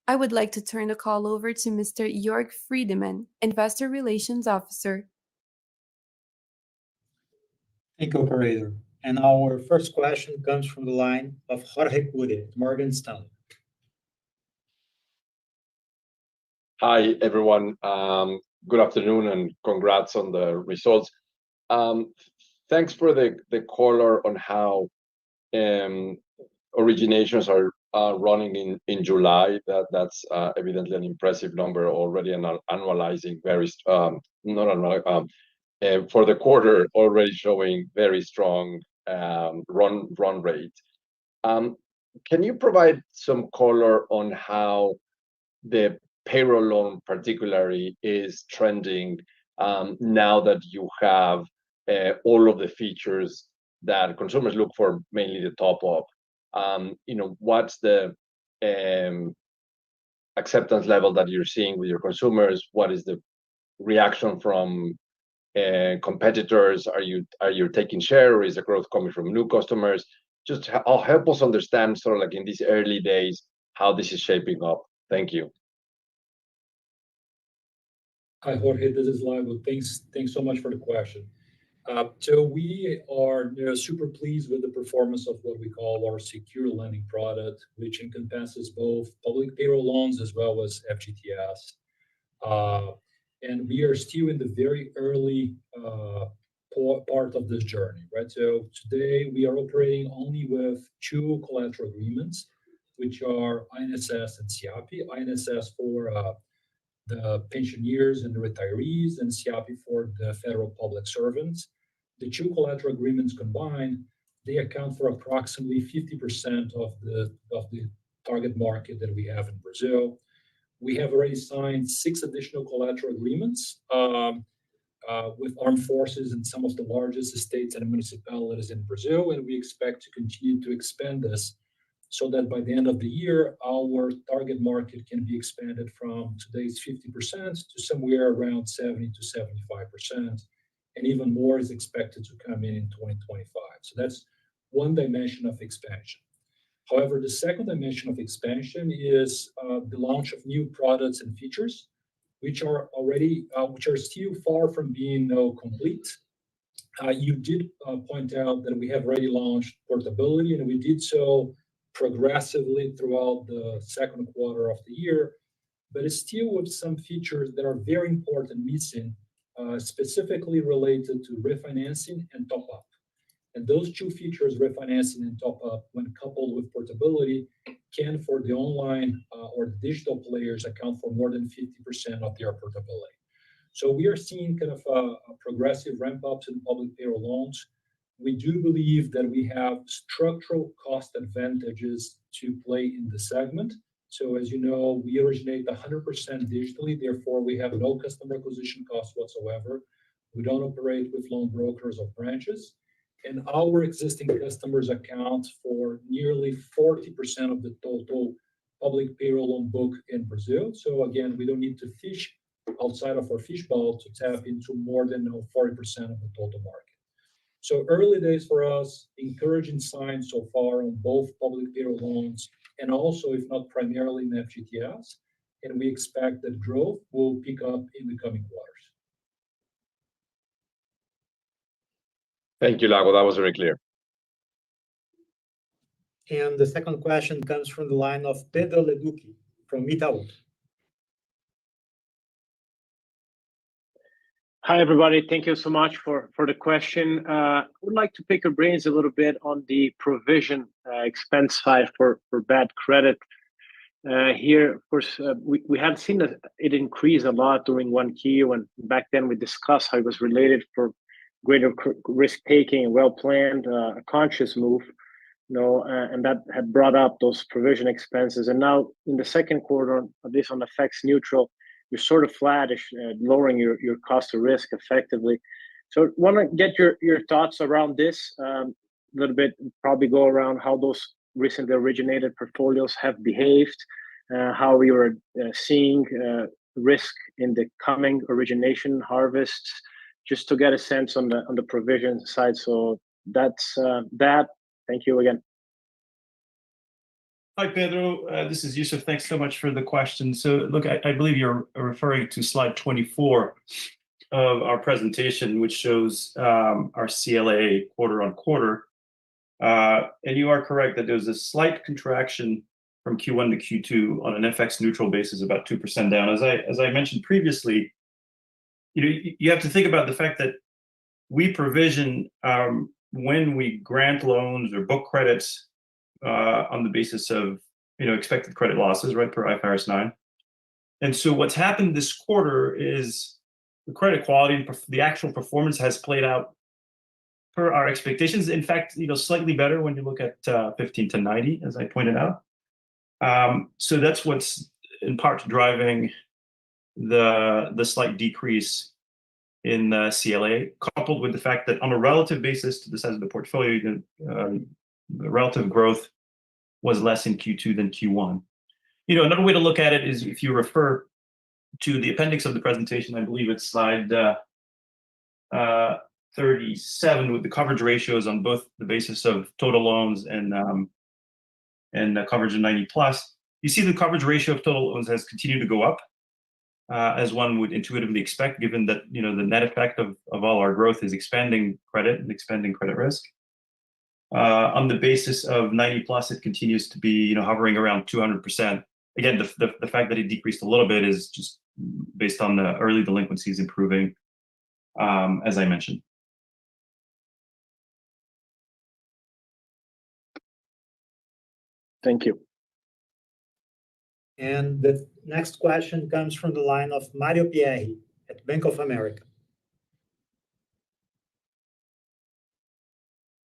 I would like to turn the call over to Mr. Jörg Friedemann, Investor Relations Officer. Thank you, operator. And our first question comes from the line of Jorge Kuri, Morgan Stanley. Hi, everyone. Good afternoon and congrats on the results. Thanks for the color on how originations are running in July. That's evidently an impressive number already, and annualizing for the quarter already showing very strong run rate. Can you provide some color on how the payroll loan particularly is trending now that you have all of the features that consumers look for, mainly the top up? What's the acceptance level that you're seeing with your consumers? What is the reaction from competitors? Are you taking share, or is the growth coming from new customers? Just help us understand, sort of like in these early days, how this is shaping up. Thank you. Hi, Jorge, this is Lago. Thanks so much for the question. So we are super pleased with the performance of what we call our secure lending product, which encompasses both public payroll loans as well as FGTS. And we are still in the very early part of this journey, right? So today we are operating only with two collateral agreements, which are INSS and SIAPI. INSS for the pensioners and the retirees, and SIAPI for the federal public servants. The two collateral agreements combined, they account for approximately 50% of the target market that we have in Brazil. We have already signed 6 additional collateral agreements with armed forces and some of the largest states and municipalities in Brazil, and we expect to continue to expand this so that by the end of the year, our target market can be expanded from today's 50% to somewhere around 70 to 75%, and even more is expected to come in 2025. So that's one dimension of expansion. However, the second dimension of expansion is the launch of new products and features, which are still far from being complete. You did point out that we have already launched portability, and we did so progressively throughout the second quarter of the year, but it's still with some features that are very important missing, specifically related to refinancing and top-up. And those two features, refinancing and top up, when coupled with portability, can, for the online or the digital players, account for more than 50% of their portability. So we are seeing kind of a progressive ramp up to the public payroll loans. We do believe that we have structural cost advantages to play in the segment. So as you know, we originate 100% digitally, therefore we have no customer acquisition costs whatsoever. We don't operate with loan brokers or branches. And our existing customers account for nearly 40% of the total public payroll loan book in Brazil. So again, we don't need to fish outside of our fishbowl to tap into more than 40% of the total market. So early days for us, encouraging signs so far on both public payroll loans and also, if not primarily, in FGTS. And we expect that growth will pick up in the coming quarters. Thank you, Lago. That was very clear. And the second question comes from the line of Pedro Leduc from Itaú. Hi, everybody. Thank you so much for the question. I would like to pick your brains a little bit on the provision expense side for bad credit. Here, of course, we have seen it increase a lot during 1Q, when back then we discussed how it was related for greater risk-taking and well-planned, a conscious move, and that had brought up those provision expenses. And now in the second quarter, at least on FX neutral, you're sort of flattish, lowering your cost of risk effectively. So want to get your thoughts around this a little bit, probably go around how those recently originated portfolios have behaved, how you are seeing risk in the coming origination harvests, just to get a sense on the provision side. So that's that. Thank you again. Hi, Pedro. This is Yusuf. Thanks so much for the question. So look, I believe you're referring to slide 24 of our presentation, which shows our CLA quarter on quarter. And you are correct that there's a slight contraction from Q1 to Q2 on an FX neutral basis, about 2% down. As I mentioned previously, you have to think about the fact that we provision when we grant loans or book credits on the basis of expected credit losses, right, per IFRS 9. And so what's happened this quarter is the credit quality and the actual performance has played out per our expectations. In fact, slightly better when you look at 15 to 90, as I pointed out. So that's what's in part driving the slight decrease in CLA, coupled with the fact that on a relative basis to the size of the portfolio, the relative growth was less in Q2 than Q1. Another way to look at it is if you refer to the appendix of the presentation, I believe it's slide 37, with the coverage ratios on both the basis of total loans and coverage of 90 plus. You see the coverage ratio of total loans has continued to go up, as one would intuitively expect, given that the net effect of all our growth is expanding credit and expanding credit risk. On the basis of 90 plus, it continues to be hovering around 200%. Again, the fact that it decreased a little bit is just based on the early delinquencies improving, as I mentioned. Thank you. And the next question comes from the line of Mario Pierri at Bank of America.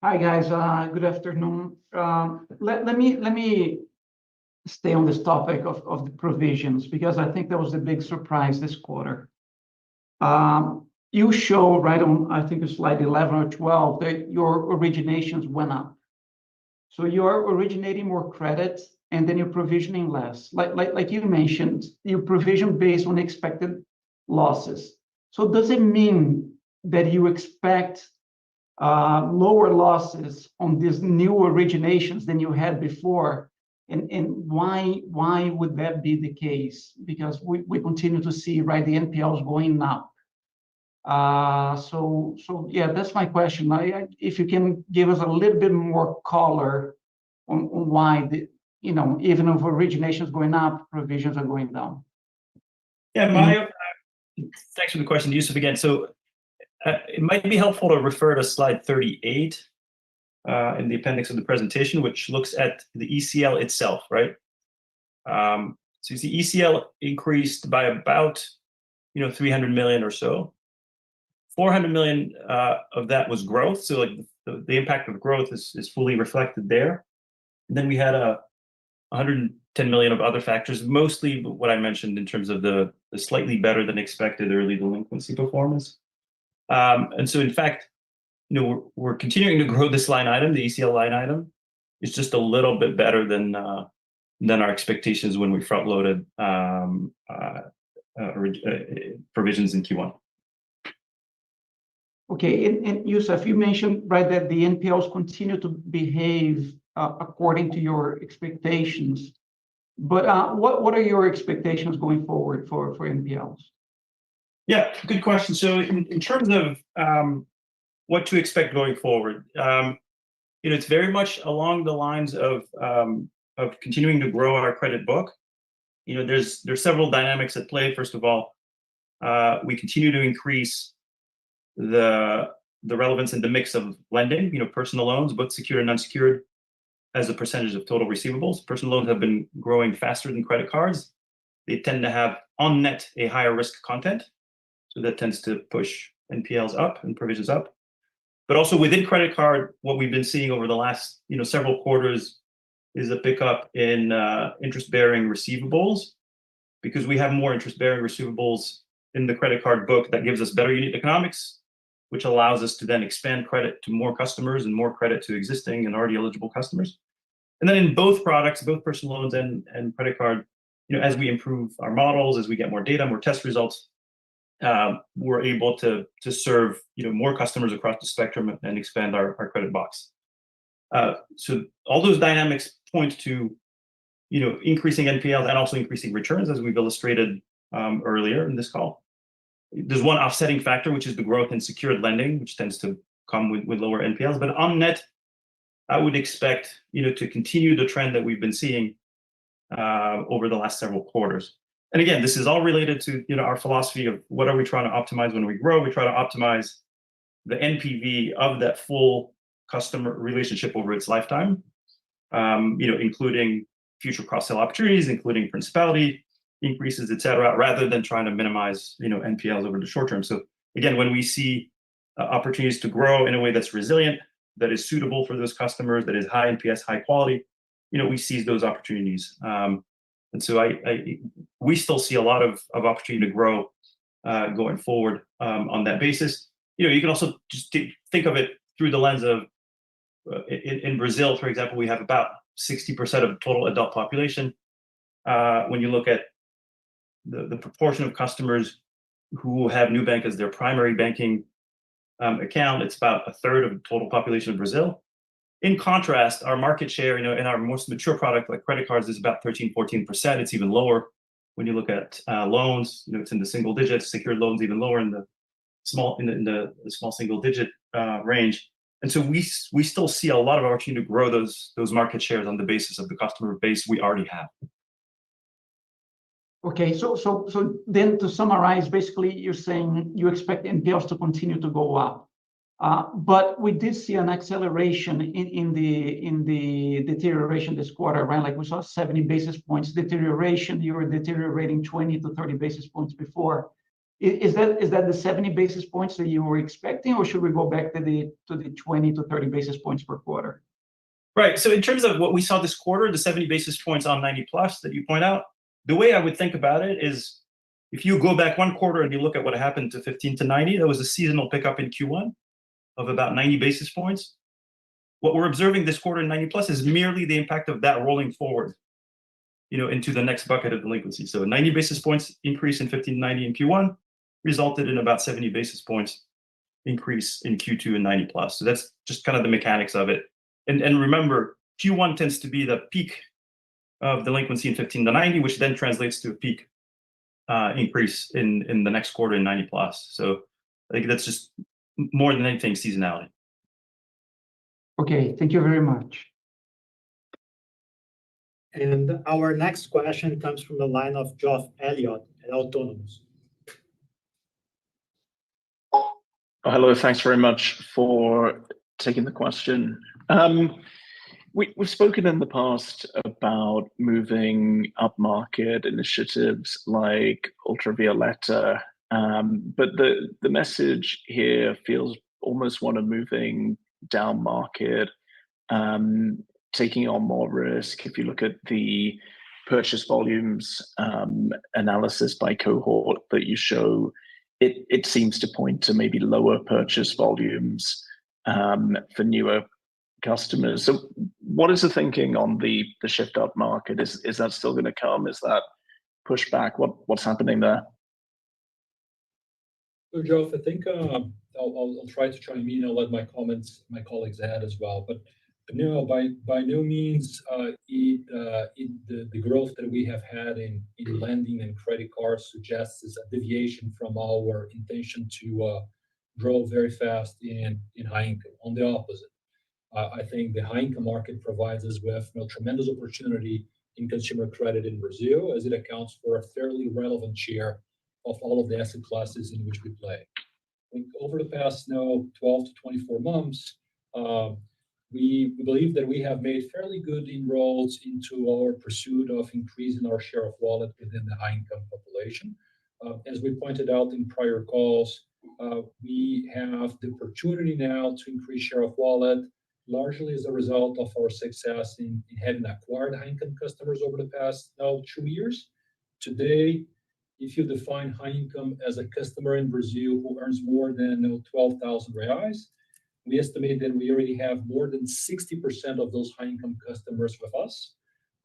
Hi guys, good afternoon. Let me stay on this topic of the provisions, because I think that was a big surprise this quarter. You show right on, I think it's slide 11 or 12, that your originations went up. So you're originating more credit and then you're provisioning less. Like you mentioned, you provision based on expected losses. So does it mean that you expect lower losses on these new originations than you had before? And why would that be the case? Because we continue to see, right, the NPLs going up. So yeah, that's my question. If you can give us a little bit more color on why even if originations going up, provisions are going down. Yeah, Mario, thanks for the question, Yusuf, again. So it might be helpful to refer to slide 38 in the appendix of the presentation, which looks at the ECL itself, right? So you see ECL increased by about 300 million or so. 400 million of that was growth, so like the impact of growth is fully reflected there. And then we had 110 million of other factors, mostly what I mentioned in terms of the slightly better than expected early delinquency performance. And so in fact, we're continuing to grow this line item, the ECL line item. It's just a little bit better than our expectations when we front loaded provisions in Q1. Okay, and Youssef, you mentioned, right, that the NPLs continue to behave according to your expectations. But what are your expectations going forward for NPLs? Yeah, good question. So in terms of what to expect going forward, it's very much along the lines of continuing to grow our credit book. There's several dynamics at play. First of all, we continue to increase the relevance and the mix of lending, personal loans, both secured and unsecured, as a percentage of total receivables. Personal loans have been growing faster than credit cards. They tend to have on net a higher risk content, so that tends to push NPLs up and provisions up. But also within credit card, what we've been seeing over the last several quarters is a pickup in interest-bearing receivables, because we have more interest-bearing receivables in the credit card book. That gives us better unit economics, which allows us to then expand credit to more customers and more credit to existing and already eligible customers. And then in both products, both personal loans and credit card, as we improve our models, as we get more data, more test results, we're able to serve more customers across the spectrum and expand our credit box. So all those dynamics point to increasing NPLs and also increasing returns, as we've illustrated earlier in this call. There's one offsetting factor, which is the growth in secured lending, which tends to come with lower NPLs. But on net, I would expect to continue the trend that we've been seeing over the last several quarters. And again, this is all related to our philosophy of what are we trying to optimize when we grow. We try to optimize the NPV of that full customer relationship over its lifetime, including future cross-sell opportunities, including principality increases, et cetera, rather than trying to minimize NPLs over the short term. So again, when we see opportunities to grow in a way that's resilient, that is suitable for those customers, that is high NPS, high quality, we seize those opportunities. And so we still see a lot of opportunity to grow going forward on that basis. You can also just think of it through the lens of in Brazil, for example, we have about 60% of the total adult population. When you look at the proportion of customers who have Nubank as their primary banking account, it's about a third of the total population of Brazil. In contrast, our market share, in our most mature product like credit cards is about 13-14%. It's even lower when you look at loans. It's in the single digits. Secured loans even lower in the small single digit range. And so we still see a lot of opportunity to grow those market shares on the basis of the customer base we already have. Okay, so then to summarize, basically you're saying you expect NPLs to continue to go up, but we did see an acceleration in the deterioration this quarter, right? Like we saw 70 basis points deterioration. You were deteriorating 20 to 30 basis points before. Is that the 70 basis points that you were expecting, or should we go back to the 20 to 30 basis points per quarter? Right. So in terms of what we saw this quarter, the 70 basis points on 90 plus that you point out, the way I would think about it is if you go back one quarter and you look at what happened to 15 to 90, there was a seasonal pickup in Q1 of about 90 basis points. What we're observing this quarter in 90 plus is merely the impact of that rolling forward, into the next bucket of delinquency. So a 90 basis points increase in 15 to 90 in Q1 resulted in about 70 basis points increase in Q2 and 90 plus. So that's just kind of the mechanics of it. And remember, Q1 tends to be the peak of delinquency in 15 to 90, which then translates to a peak increase in the next quarter in 90 plus. So I think that's just more than anything seasonality. Okay, thank you very much. And our next question comes from the line of Geoff Elliott at Autonomous. Hello, thanks very much for taking the question. We've spoken in the past about moving upmarket initiatives like Ultravioleta, but the message here feels almost one of moving down market, taking on more risk. If you look at the purchase volumes analysis by cohort that you show, it seems to point to maybe lower purchase volumes for newer customers. So what is the thinking on the shift up market? Is that still going to come? Is that pushback? What's happening there? So, Joe, I think I'll try to chime in. I'll let my colleagues add as well. But no, by no means the growth that we have had in lending and credit cards suggests is a deviation from our intention to grow very fast in high income. On the opposite, I think the high income market provides us with tremendous opportunity in consumer credit in Brazil, as it accounts for a fairly relevant share of all of the asset classes in which we play. I think over the past 12 to 24 months, we believe that we have made fairly good inroads into our pursuit of increasing our share of wallet within the high income population. As we pointed out in prior calls, we have the opportunity now to increase share of wallet, largely as a result of our success in having acquired high-income customers over the past 2 years. Today, if you define high income as a customer in Brazil who earns more than 12,000 reais, we estimate that we already have more than 60% of those high-income customers with us.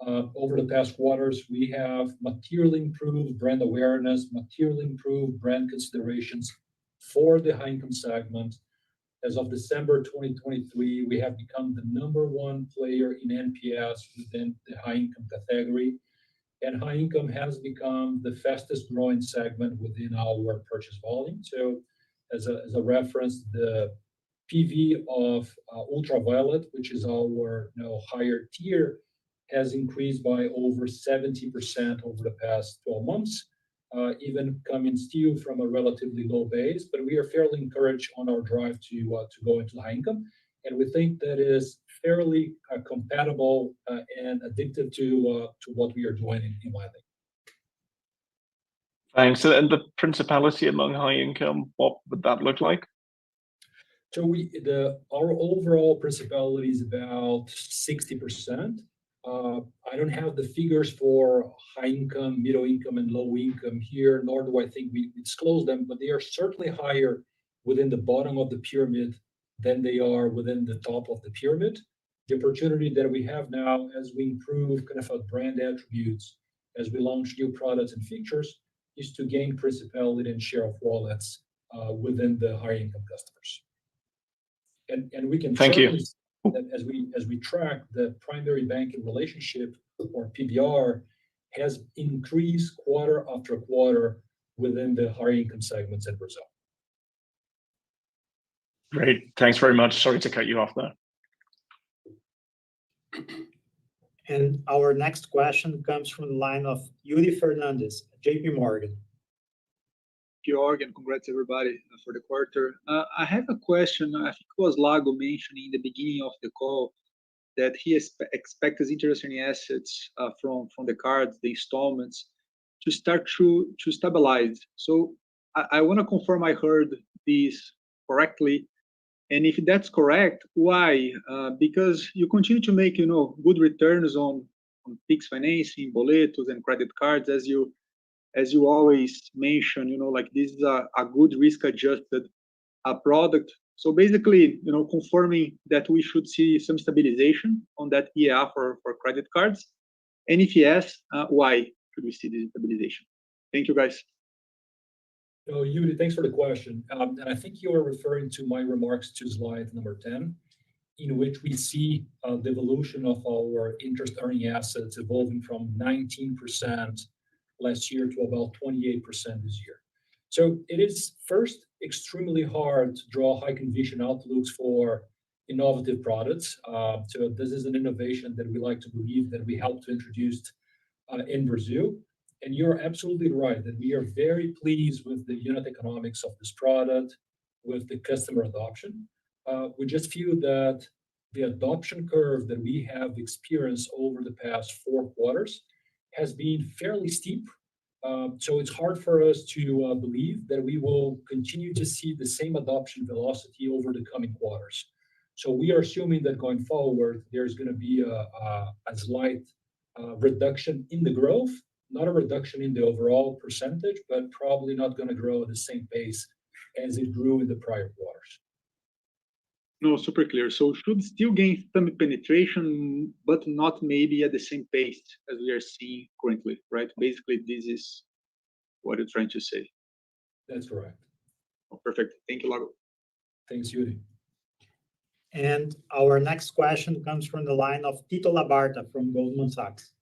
Over the past quarters, we have materially improved brand awareness, materially improved brand considerations for the high-income segment. As of December 2023, we have become the #1 player in NPS within the high-income category, and high income has become the fastest growing segment within our purchase volume. So, as a reference, the PV of Ultraviolet, which is our higher tier, has increased by over 70% over the past 12 months. Even coming still from a relatively low base, but we are fairly encouraged on our drive to go into high income, and we think that is fairly compatible and addictive to what we are doing in lending. Thanks. And the principality among high income, what would that look like? So our overall principality is about 60%. I don't have the figures for high income, middle income, and low income here, nor do I think we disclose them, but they are certainly higher within the bottom of the pyramid than they are within the top of the pyramid. The opportunity that we have now, as we improve kind of our brand attributes, as we launch new products and features, is to gain principality and share of wallets within the high income customers. And we can Thank you. That as we track the primary banking relationship, or PBR, has increased quarter after quarter within the high income segments in Brazil. Great. Thanks very much. Sorry to cut you off there. And our next question comes from the line of Yuri Fernandez, JP Morgan. Georg, and congrats everybody for the quarter. I have a question. I think it was Lago mentioning in the beginning of the call that he expects interest earning assets from the cards, the installments, to start to stabilize. So I want to confirm I heard this correctly, and if that's correct, why? Because you continue to make good returns on fixed financing, boletos, and credit cards, as you always mention, like this is a good risk-adjusted product. So basically, confirming that we should see some stabilization on that EA for credit cards. And if yes, why should we see this stabilization? Thank you, guys. Yuri, thanks for the question. And I think you are referring to my remarks to slide number 10, in which we see the evolution of our interest earning assets evolving from 19% last year to about 28% this year. So it is first extremely hard to draw high conviction outlooks for innovative products. So this is an innovation that we like to believe that we helped to introduce in Brazil. And you're absolutely right that we are very pleased with the unit economics of this product, with the customer adoption. We just feel that the adoption curve that we have experienced over the past 4 quarters has been fairly steep. So it's hard for us to believe that we will continue to see the same adoption velocity over the coming quarters. So we are assuming that going forward, there's going to be a slight reduction in the growth, not a reduction in the overall percentage, but probably not going to grow at the same pace as it grew in the prior quarters. No, super clear. So should still gain some penetration, but not maybe at the same pace as we are seeing currently, right? Basically, this is what you're trying to say. That's correct. Oh, perfect. Thank you, Lago. Thanks, Yuri. And our next question comes from the line of Tito Labarta from Goldman Sachs.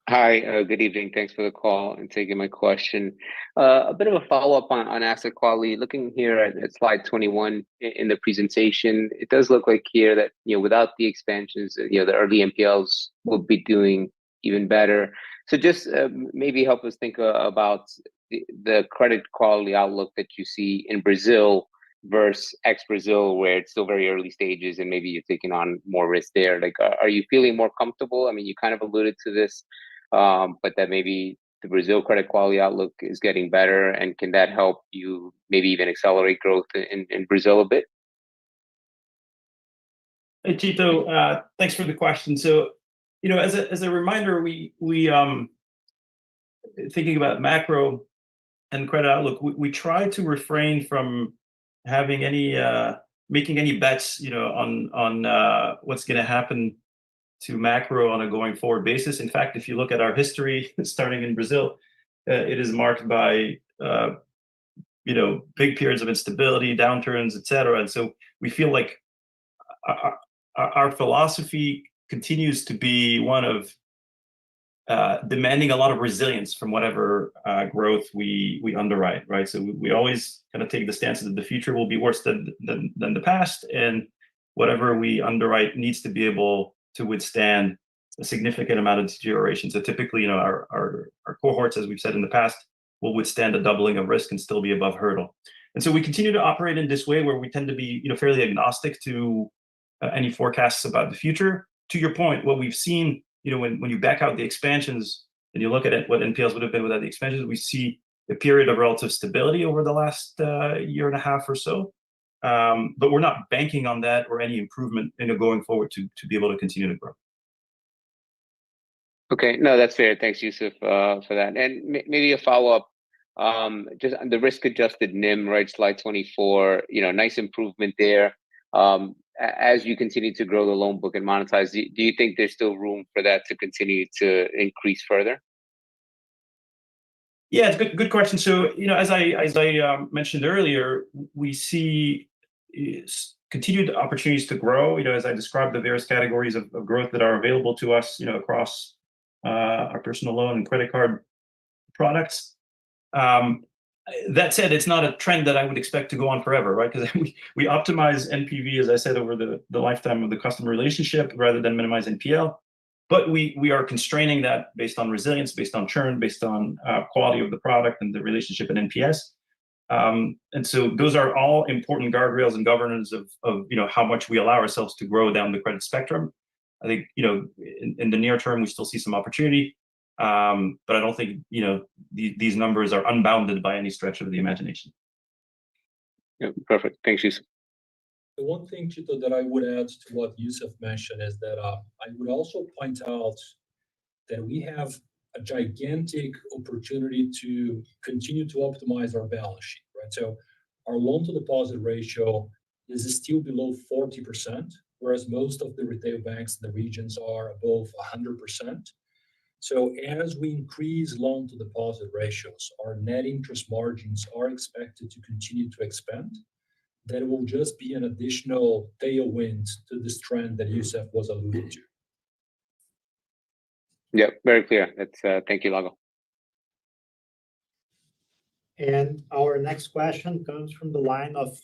Hi, good evening. Thanks for the call and taking my question. A bit of a follow-up on asset quality. Looking here at slide 21 in the presentation, it does look like here that, without the expansions, the early NPLs will be doing even better. So just maybe help us think about the credit quality outlook that you see in Brazil versus ex-Brazil, where it's still very early stages and maybe you're taking on more risk there. Like, are you feeling more comfortable? I mean, you kind of alluded to this, but that maybe the Brazil credit quality outlook is getting better, and can that help you maybe even accelerate growth in Brazil a bit? Hey, Tito, thanks for the question. So, as a reminder, we thinking about macro and credit outlook, we try to refrain from having making any bets, on what's going to happen to macro on a going forward basis. In fact, if you look at our history, starting in Brazil, it is marked by big periods of instability, downturns, et cetera. And so we feel like our philosophy continues to be one of demanding a lot of resilience from whatever growth we underwrite, right? So we always kind of take the stance that the future will be worse than the past, and whatever we underwrite needs to be able to withstand a significant amount of deterioration. So typically, our cohorts, as we've said in the past, will withstand a doubling of risk and still be above hurdle. And so we continue to operate in this way, where we tend to be, fairly agnostic to any forecasts about the future. To your point, what we've seen, when you back out the expansions and you look at it, what NPLs would have been without the expansions, we see a period of relative stability over the last year and a half or so. But we're not banking on that or any improvement going forward to be able to continue to grow. Okay, no, that's fair. Thanks, Yusuf, for that. And maybe a follow-up, just on the risk-adjusted NIM, right? Slide 24. Nice improvement there. As you continue to grow the loan book and monetize, do you think there's still room for that to continue to increase further? Yeah, it's a good question. So, as I mentioned earlier, we see continued opportunities to grow. As I described, the various categories of growth that are available to us, across our personal loan and credit card products. That said, it's not a trend that I would expect to go on forever, right? Because we optimize NPV, as I said, over the lifetime of the customer relationship rather than minimize NPL. But we are constraining that based on resilience, based on churn, based on quality of the product and the relationship in NPS. And so those are all important guardrails and governance of how much we allow ourselves to grow down the credit spectrum. I think in the near term we still see some opportunity, but I don't think these numbers are unbounded by any stretch of the imagination. Yeah, perfect. Thanks, Yusuf. The one thing, Tito, that I would add to what Yusuf mentioned is that I would also point out that we have a gigantic opportunity to continue to optimize our balance sheet, right? So our loan-to-deposit ratio is still below 40%, whereas most of the retail banks in the regions are above 100%. So as we increase loan-to-deposit ratios, our net interest margins are expected to continue to expand. That will just be an additional tailwind to this trend that Yusuf was alluding to. Yeah, very clear. That's thank you, Lago. And our next question comes from the line of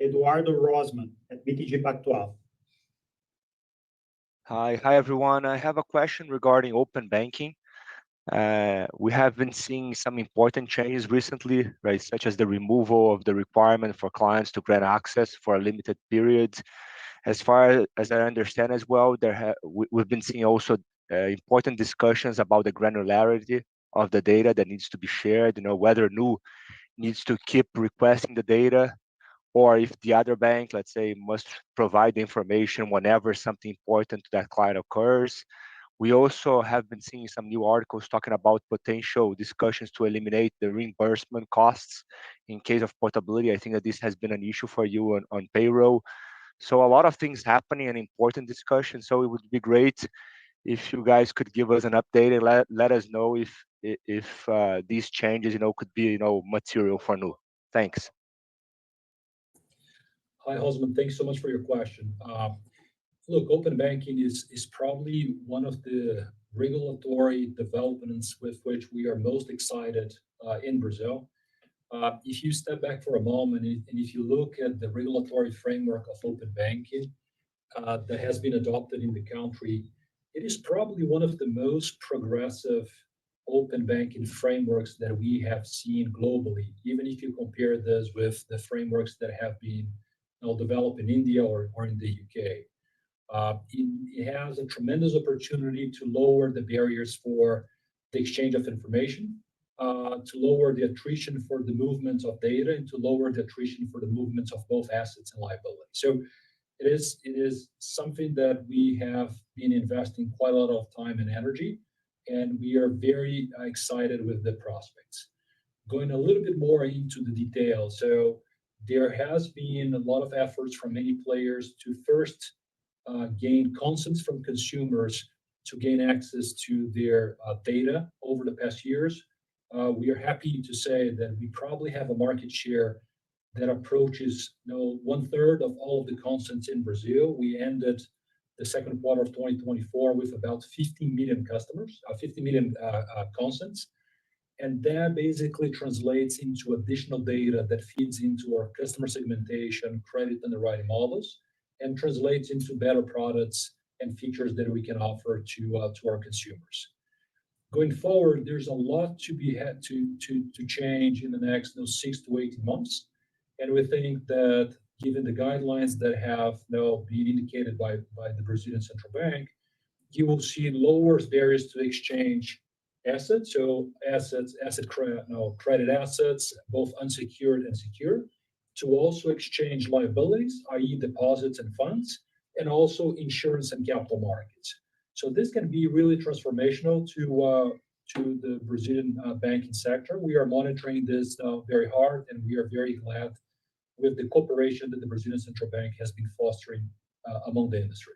Eduardo Rosman at BTG Pactual. Hi everyone. I have a question regarding open banking. We have been seeing some important changes recently, right, such as the removal of the requirement for clients to grant access for a limited period. As far as I understand as well, we've been seeing also important discussions about the granularity of the data that needs to be shared, whether Nu needs to keep requesting the data, or if the other bank, let's say, must provide the information whenever something important to that client occurs. We also have been seeing some new articles talking about potential discussions to eliminate the reimbursement costs in case of portability. I think that this has been an issue for you on payroll. So a lot of things happening and important discussions. So it would be great if you guys could give us an update and let us know if these changes, could be, material for Nu. Thanks. Hi, Hosman. Thanks so much for your question. Look, open banking is probably one of the regulatory developments with which we are most excited in Brazil. If you step back for a moment and if you look at the regulatory framework of open banking that has been adopted in the country, it is probably one of the most progressive open banking frameworks that we have seen globally, even if you compare this with the frameworks that have been developed in India or in the UK. It has a tremendous opportunity to lower the barriers for the exchange of information, to lower the attrition for the movement of data, and to lower the attrition for the movements of both assets and liabilities. So it is something that we have been investing quite a lot of time and energy, and we are very excited with the prospects. Going a little bit more into the details, so there has been a lot of efforts from many players to first gain consents from consumers to gain access to their data over the past years. We are happy to say that we probably have a market share that approaches 1/3 of all of the consents in Brazil. We ended the second quarter of 2024 with about 50 million customers, 50 million consents. And that basically translates into additional data that feeds into our customer segmentation, credit underwriting models, and translates into better products and features that we can offer to our consumers. Going forward, there's a lot to be had to change in the next 6 to 18 months, and we think that given the guidelines that have now been indicated by the Brazilian Central Bank, you will see lower barriers to exchange assets, so credit assets, both unsecured and secured, to also exchange liabilities, i.e. deposits and funds, and also insurance and capital markets. So this can be really transformational to the Brazilian banking sector. We are monitoring this very hard, and we are very glad with the cooperation that the Brazilian Central Bank has been fostering among the industry.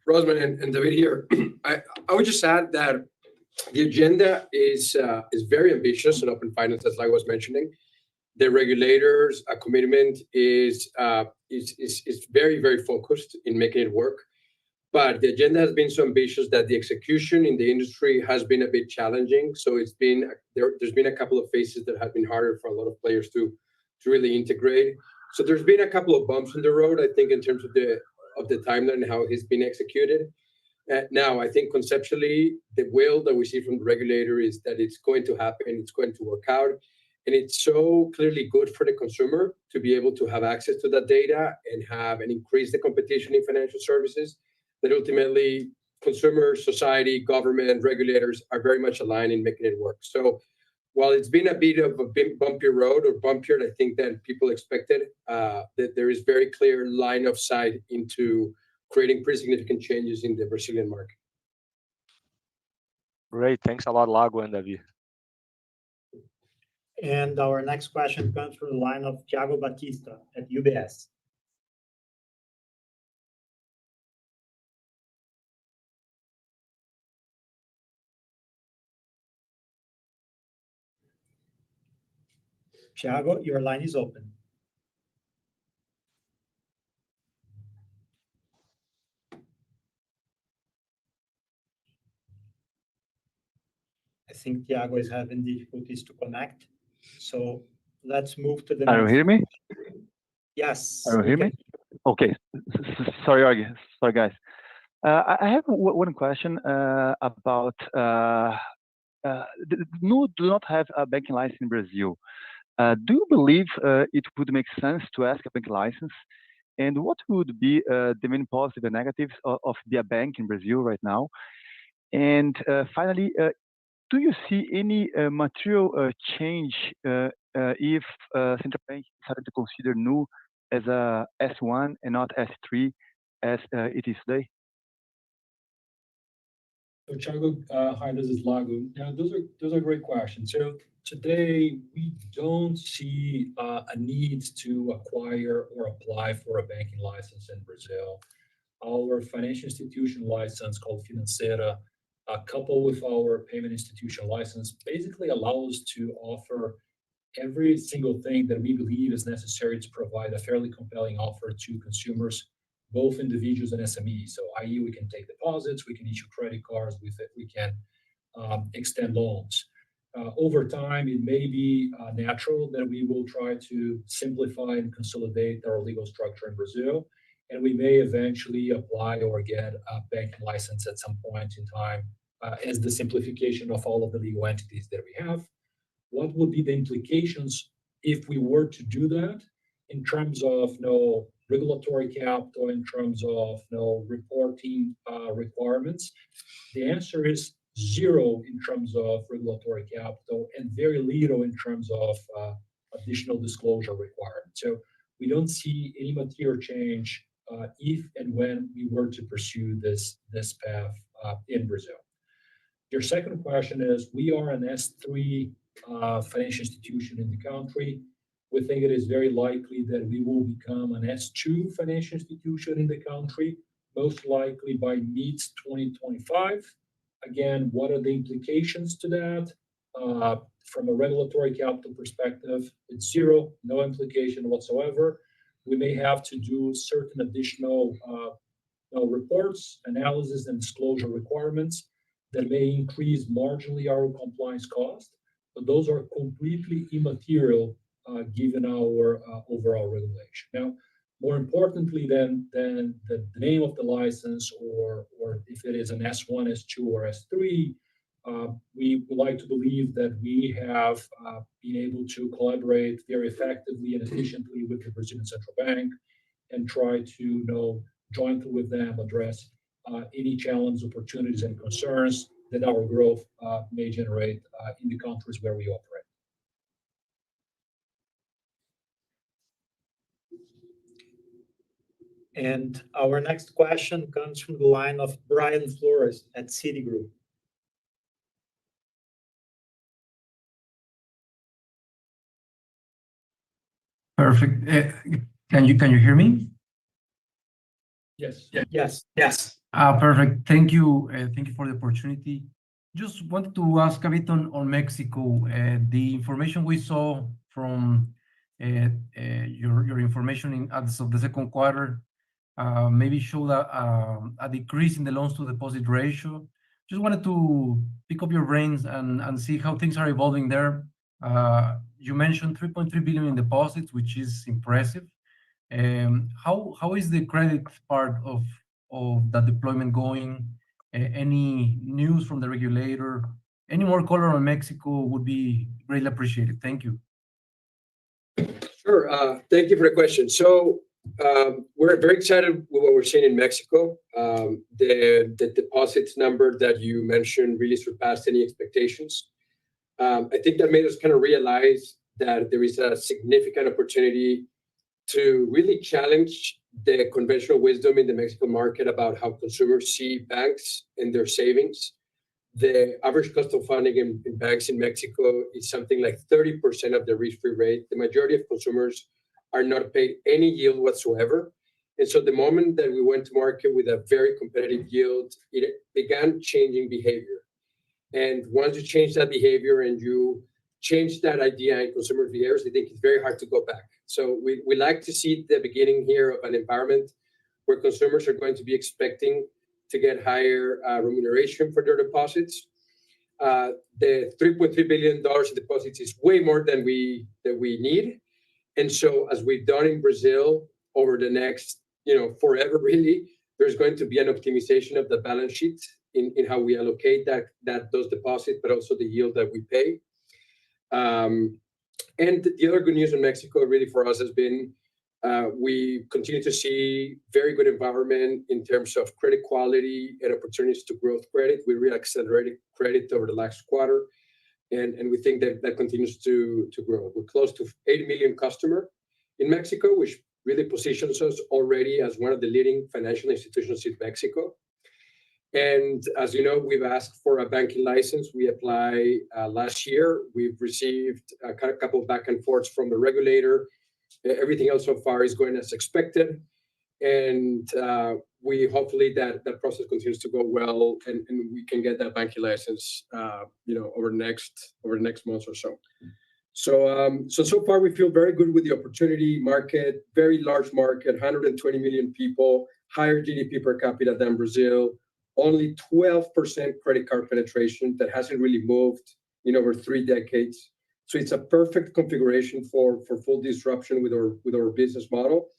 Rosman and David here. I would just add that the agenda is very ambitious in open finance, as I was mentioning. The regulators' commitment is very, very focused in making it work. But the agenda has been so ambitious that the execution in the industry has been a bit challenging. So there's been a couple of phases that have been harder for a lot of players to really integrate. So there's been a couple of bumps in the road, I think, in terms of the timeline and how it's been executed. Now, I think conceptually, the will that we see from the regulator is that it's going to happen, it's going to work out. And it's so clearly good for the consumer to be able to have access to that data and increase the competition in financial services, that ultimately consumers, society, government, regulators are very much aligned in making it work. So while it's been a bit of a bumpy road or bumpier than I think that people expected, that there is very clear line of sight into creating pretty significant changes in the Brazilian market. Great. Thanks a lot, Lago and David. And our next question comes from the line of Thiago Batista at UBS. Thiago, your line is open. I think Thiago is having difficulties to connect. So let's move to the next. Can you hear me? Yes. Can you hear me? Okay. Sorry, guys. I have one question about Nu do not have a banking license in Brazil. Do you believe it would make sense to ask a bank license? And what would be the main positive and negatives of be a bank in Brazil right now? And finally, do you see any material change if central bank decided to consider Nu as a S1 and not S3 as it is today? So Thiago, hi, this is Lago. Now, those are great questions. So today we don't see a need to acquire or apply for a banking license in Brazil. Our financial institution license called Financeira, coupled with our payment institution license, basically allows us to offer every single thing that we believe is necessary to provide a fairly compelling offer to consumers, both individuals and SMEs. So, i.e., we can take deposits, we can issue credit cards, we can extend loans. Over time, it may be natural that we will try to simplify and consolidate our legal structure in Brazil, and we may eventually apply or get a banking license at some point in time as the simplification of all of the legal entities that we have. What would be the implications if we were to do that in terms of regulatory capital, in terms of reporting requirements? The answer is zero in terms of regulatory capital and very little in terms of additional disclosure requirements. So we don't see any material change if and when we were to pursue this path in Brazil. Your second question is, we are an S3 financial institution in the country. We think it is very likely that we will become an S2 financial institution in the country, most likely by mid-2025. Again, what are the implications to that? From a regulatory capital perspective, it's zero, no implication whatsoever. We may have to do certain additional reports, analysis, and disclosure requirements that may increase marginally our compliance cost, but those are completely immaterial given our overall regulation. Now, more importantly than the name of the license or if it is an S1, S2, or S3, we would like to believe that we have been able to collaborate very effectively and efficiently with the Brazilian Central Bank and try to jointly with them address any challenge, opportunities, and concerns that our growth may generate in the countries where we operate. And our next question comes from the line of Brian Flores at Citigroup. Perfect. Can you hear me? Yes. Yes. Perfect. Thank you. Thank you for the opportunity. Just wanted to ask a bit on Mexico. The information we saw from your information as of the second quarter maybe showed a decrease in the loans to deposit ratio. Just wanted to pick up your brains and see how things are evolving there. You mentioned 3.3 billion in deposits, which is impressive. How is the credit part of that deployment going? Any news from the regulator? Any more color on Mexico would be greatly appreciated. Thank you. Sure. Thank you for the question. So we're very excited with what we're seeing in Mexico. The deposits number that you mentioned really surpassed any expectations. I think that made us kind of realize that there is a significant opportunity to really challenge the conventional wisdom in the Mexican market about how consumers see banks and their savings. The average cost of funding in banks in Mexico is something like 30% of the risk-free rate. The majority of consumers are not paid any yield whatsoever. And so the moment that we went to market with a very competitive yield, it began changing behavior. And once you change that behavior and you change that idea in consumer behaviors, I think it's very hard to go back. So we like to see the beginning here of an environment where consumers are going to be expecting to get higher remuneration for their deposits. The $3.3 billion in deposits is way more than we need. And so as we've done in Brazil over the next, forever really, there's going to be an optimization of the balance sheet in how we allocate those deposits, but also the yield that we pay. And the other good news in Mexico really for us has been we continue to see very good environment in terms of credit quality and opportunities to growth credit. We really accelerated credit over the last quarter, and we think that continues to grow. We're close to 8 million customers in Mexico, which really positions us already as one of the leading financial institutions in Mexico. And as you know, we've asked for a banking license. We applied last year. We've received a couple of back and forths from the regulator. Everything else so far is going as expected. And we hopefully that process continues to go well, and we can get that banking license, over the next month or so. So far we feel very good with the opportunity market, very large market, 120 million people, higher GDP per capita than Brazil, only 12% credit card penetration that hasn't really moved in over 3 decades. So it's a perfect configuration for full disruption with our business model.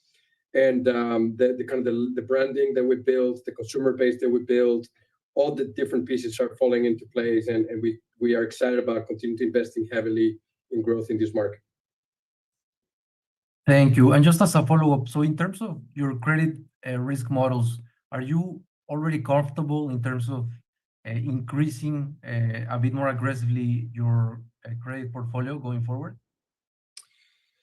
And the branding that we built, the consumer base that we built, all the different pieces are falling into place, and we are excited about continuing to investing heavily in growth in this market. Thank you. And just as a follow-up, so in terms of your credit risk models, are you already comfortable in terms of increasing a bit more aggressively your credit portfolio going forward?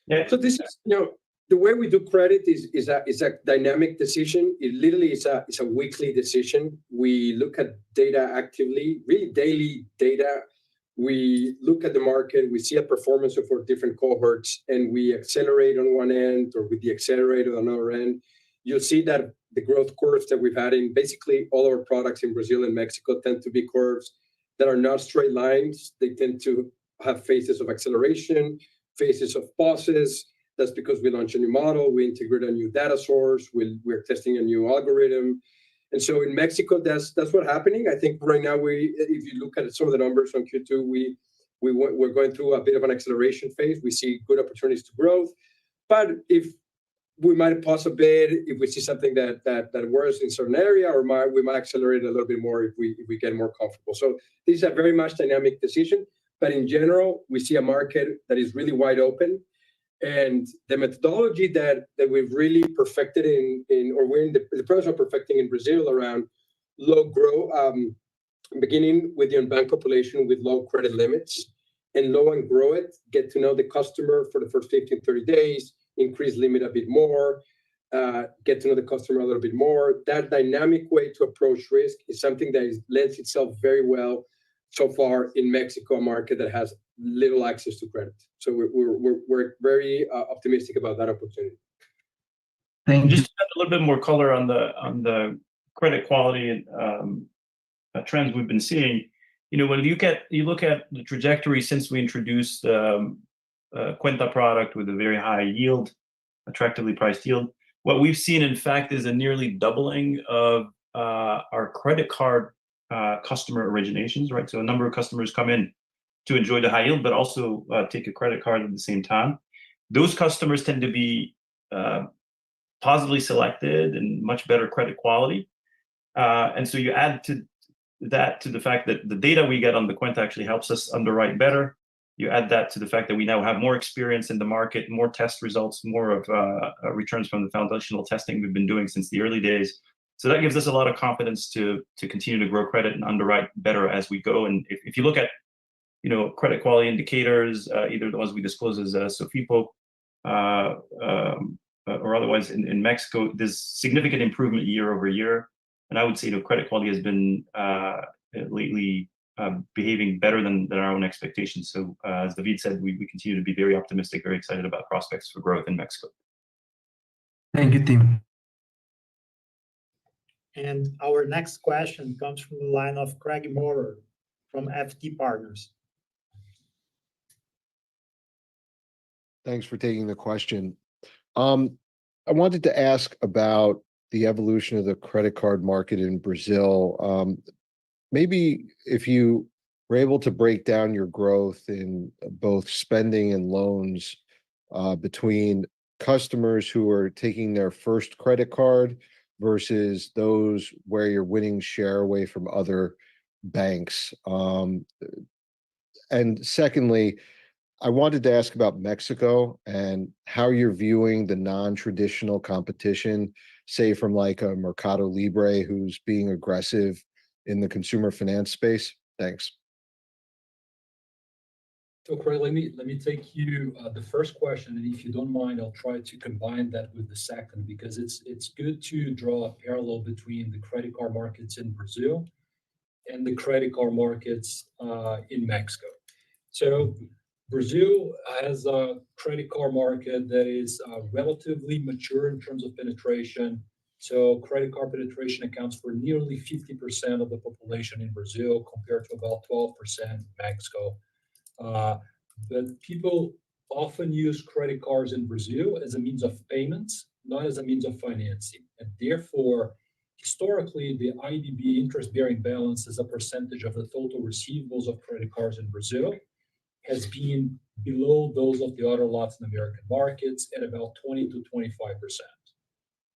Yeah. So this is, the way we do credit is a dynamic decision. It literally is a weekly decision. We look at data actively, really daily data. We look at the market, we see a performance of our different cohorts, and we accelerate on one end or with the accelerator on another end. You'll see that the growth curves that we've had in basically all our products in Brazil and Mexico tend to be curves that are not straight lines. They tend to have phases of acceleration, phases of pauses. That's because we launched a new model, we integrate a new data source, we're testing a new algorithm. And so in Mexico, that's what's happening. I think right now, if you look at some of the numbers from Q2, we're going through a bit of an acceleration phase. We see good opportunities to growth. But if we might pause a bit if we see something that works in certain area, or we might accelerate a little bit more if we get more comfortable. So this is a very much dynamic decision. But in general, we see a market that is really wide open. And the methodology that we've really perfected or we're in the process of perfecting in Brazil around low growth, beginning with the unbanked population with low credit limits, and low and grow it, get to know the customer for the first 15, 30 days, increase limit a bit more, get to know the customer a little bit more. That dynamic way to approach risk is something that lends itself very well so far in Mexico, a market that has little access to credit. So we're very optimistic about that opportunity. Thank you. Just to add a little bit more color on the credit quality and trends we've been seeing. When you look at the trajectory since we introduced Cuenta product with a very high yield, attractively priced yield, what we've seen in fact is a nearly doubling of our credit card customer originations, right? So a number of customers come in to enjoy the high yield, but also take a credit card at the same time. Those customers tend to be positively selected and much better credit quality. And so you add to the fact that the data we get on the Cuenta actually helps us underwrite better. You add that to the fact that we now have more experience in the market, more test results, more of returns from the foundational testing we've been doing since the early days. So that gives us a lot of confidence to continue to grow credit and underwrite better as we go. And if you look at credit quality indicators, either the ones we disclose as SOFIPO or otherwise in Mexico, there's significant improvement year over year. And I would say credit quality has been lately behaving better than our own expectations. So as David said, we continue to be very optimistic, very excited about prospects for growth in Mexico. Thank you, Tim. And our next question comes from the line of Craig Maurer from FT Partners. Thanks for taking the question. I wanted to ask about the evolution of the credit card market in Brazil. Maybe if you were able to break down your growth in both spending and loans between customers who are taking their first credit card versus those where you're winning share away from other banks? And secondly, I wanted to ask about Mexico and how you're viewing the non-traditional competition, say from like a Mercado Libre who's being aggressive in the consumer finance space. Thanks. So Craig, let me take you the first question, and if you don't mind, I'll try to combine that with the second, because it's good to draw a parallel between the credit card markets in Brazil and the credit card markets in Mexico. So Brazil has a credit card market that is relatively mature in terms of penetration. So credit card penetration accounts for nearly 50% of the population in Brazil, compared to about 12% in Mexico. But people often use credit cards in Brazil as a means of payments, not as a means of financing. And therefore, historically, the IDB interest-bearing balance as a percentage of the total receivables of credit cards in Brazil has been below those of the other Latin American markets at about 20 to 25%.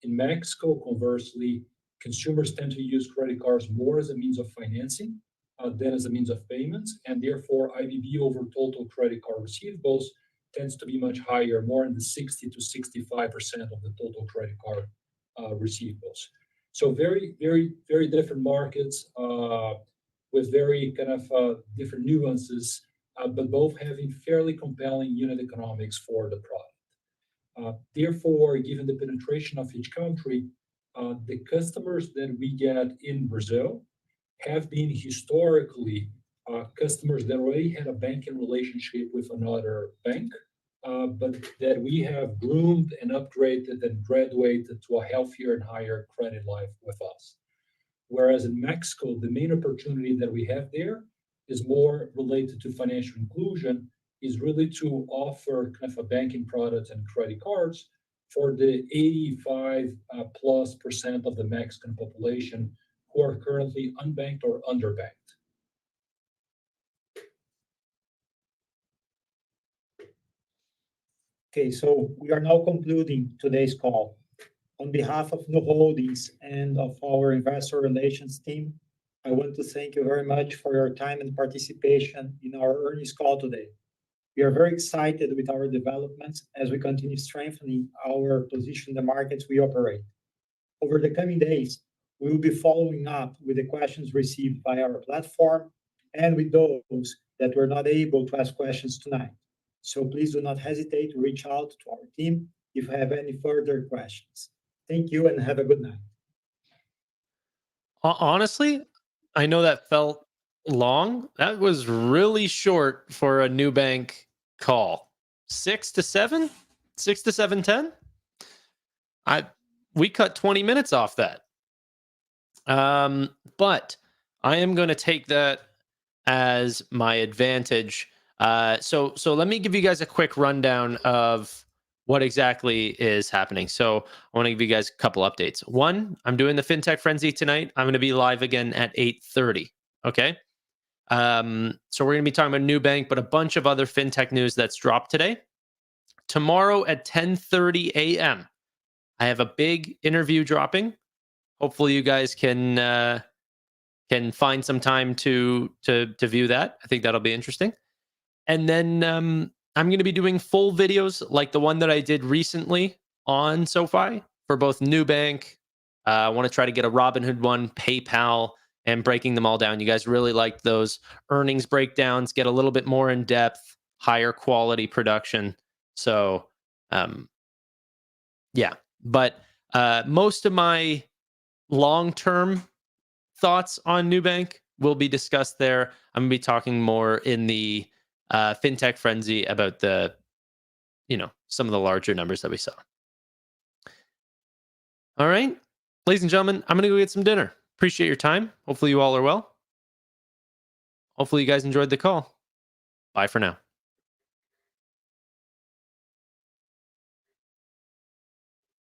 In Mexico, conversely, consumers tend to use credit cards more as a means of financing than as a means of payments, and therefore IDB over total credit card receivables tends to be much higher, more in the 60 to 65% of the total credit card receivables. So very, very, very different markets with very kind of different nuances, but both having fairly compelling unit economics for the product. Therefore, given the penetration of each country, the customers that we get in Brazil have been historically customers that already had a banking relationship with another bank, but that we have groomed and upgraded and graduated to a healthier and higher credit life with us. Whereas in Mexico, the main opportunity that we have there is more related to financial inclusion, is really to offer kind of a banking product and credit cards for the 85+% of the Mexican population who are currently unbanked or underbanked. Okay, so we are now concluding today's call. On behalf of Nu Holdings and of our investor relations team, I want to thank you very much for your time and participation in our earnings call today. We are very excited with our developments as we continue strengthening our position in the markets we operate. Over the coming days, we will be following up with the questions received by our platform and with those that were not able to ask questions tonight. So please do not hesitate to reach out to our team if you have any further questions. Thank you and have a good night. Honestly, I know that felt long. That was really short for a Nubank call. 6 to 7? 6 to 7:10? We cut 20 minutes off that. But I am going to take that as my advantage. So let me give you guys a quick rundown of what exactly is happening. So I want to give you guys a couple updates. One, I'm doing the FinTech Frenzy tonight. I'm going to be live again at 8:30. Okay. So we're going to be talking about Nubank, but a bunch of other FinTech news that's dropped today. Tomorrow at 10:30 a.m., I have a big interview dropping. Hopefully you guys can find some time to view that. I think that'll be interesting. And then I'm going to be doing full videos like the one that I did recently on SoFi for both Nubank. I want to try to get a Robinhood one, PayPal, and breaking them all down. You guys really liked those earnings breakdowns, get a little bit more in depth, higher quality production. So, yeah. But most of my long-term thoughts on Nubank will be discussed there. I'm going to be talking more in the FinTech Frenzy about some of the larger numbers that we saw. All right, ladies and gentlemen, I'm going to go get some dinner. Appreciate your time. Hopefully you all are well. Hopefully you guys enjoyed the call. Bye for now.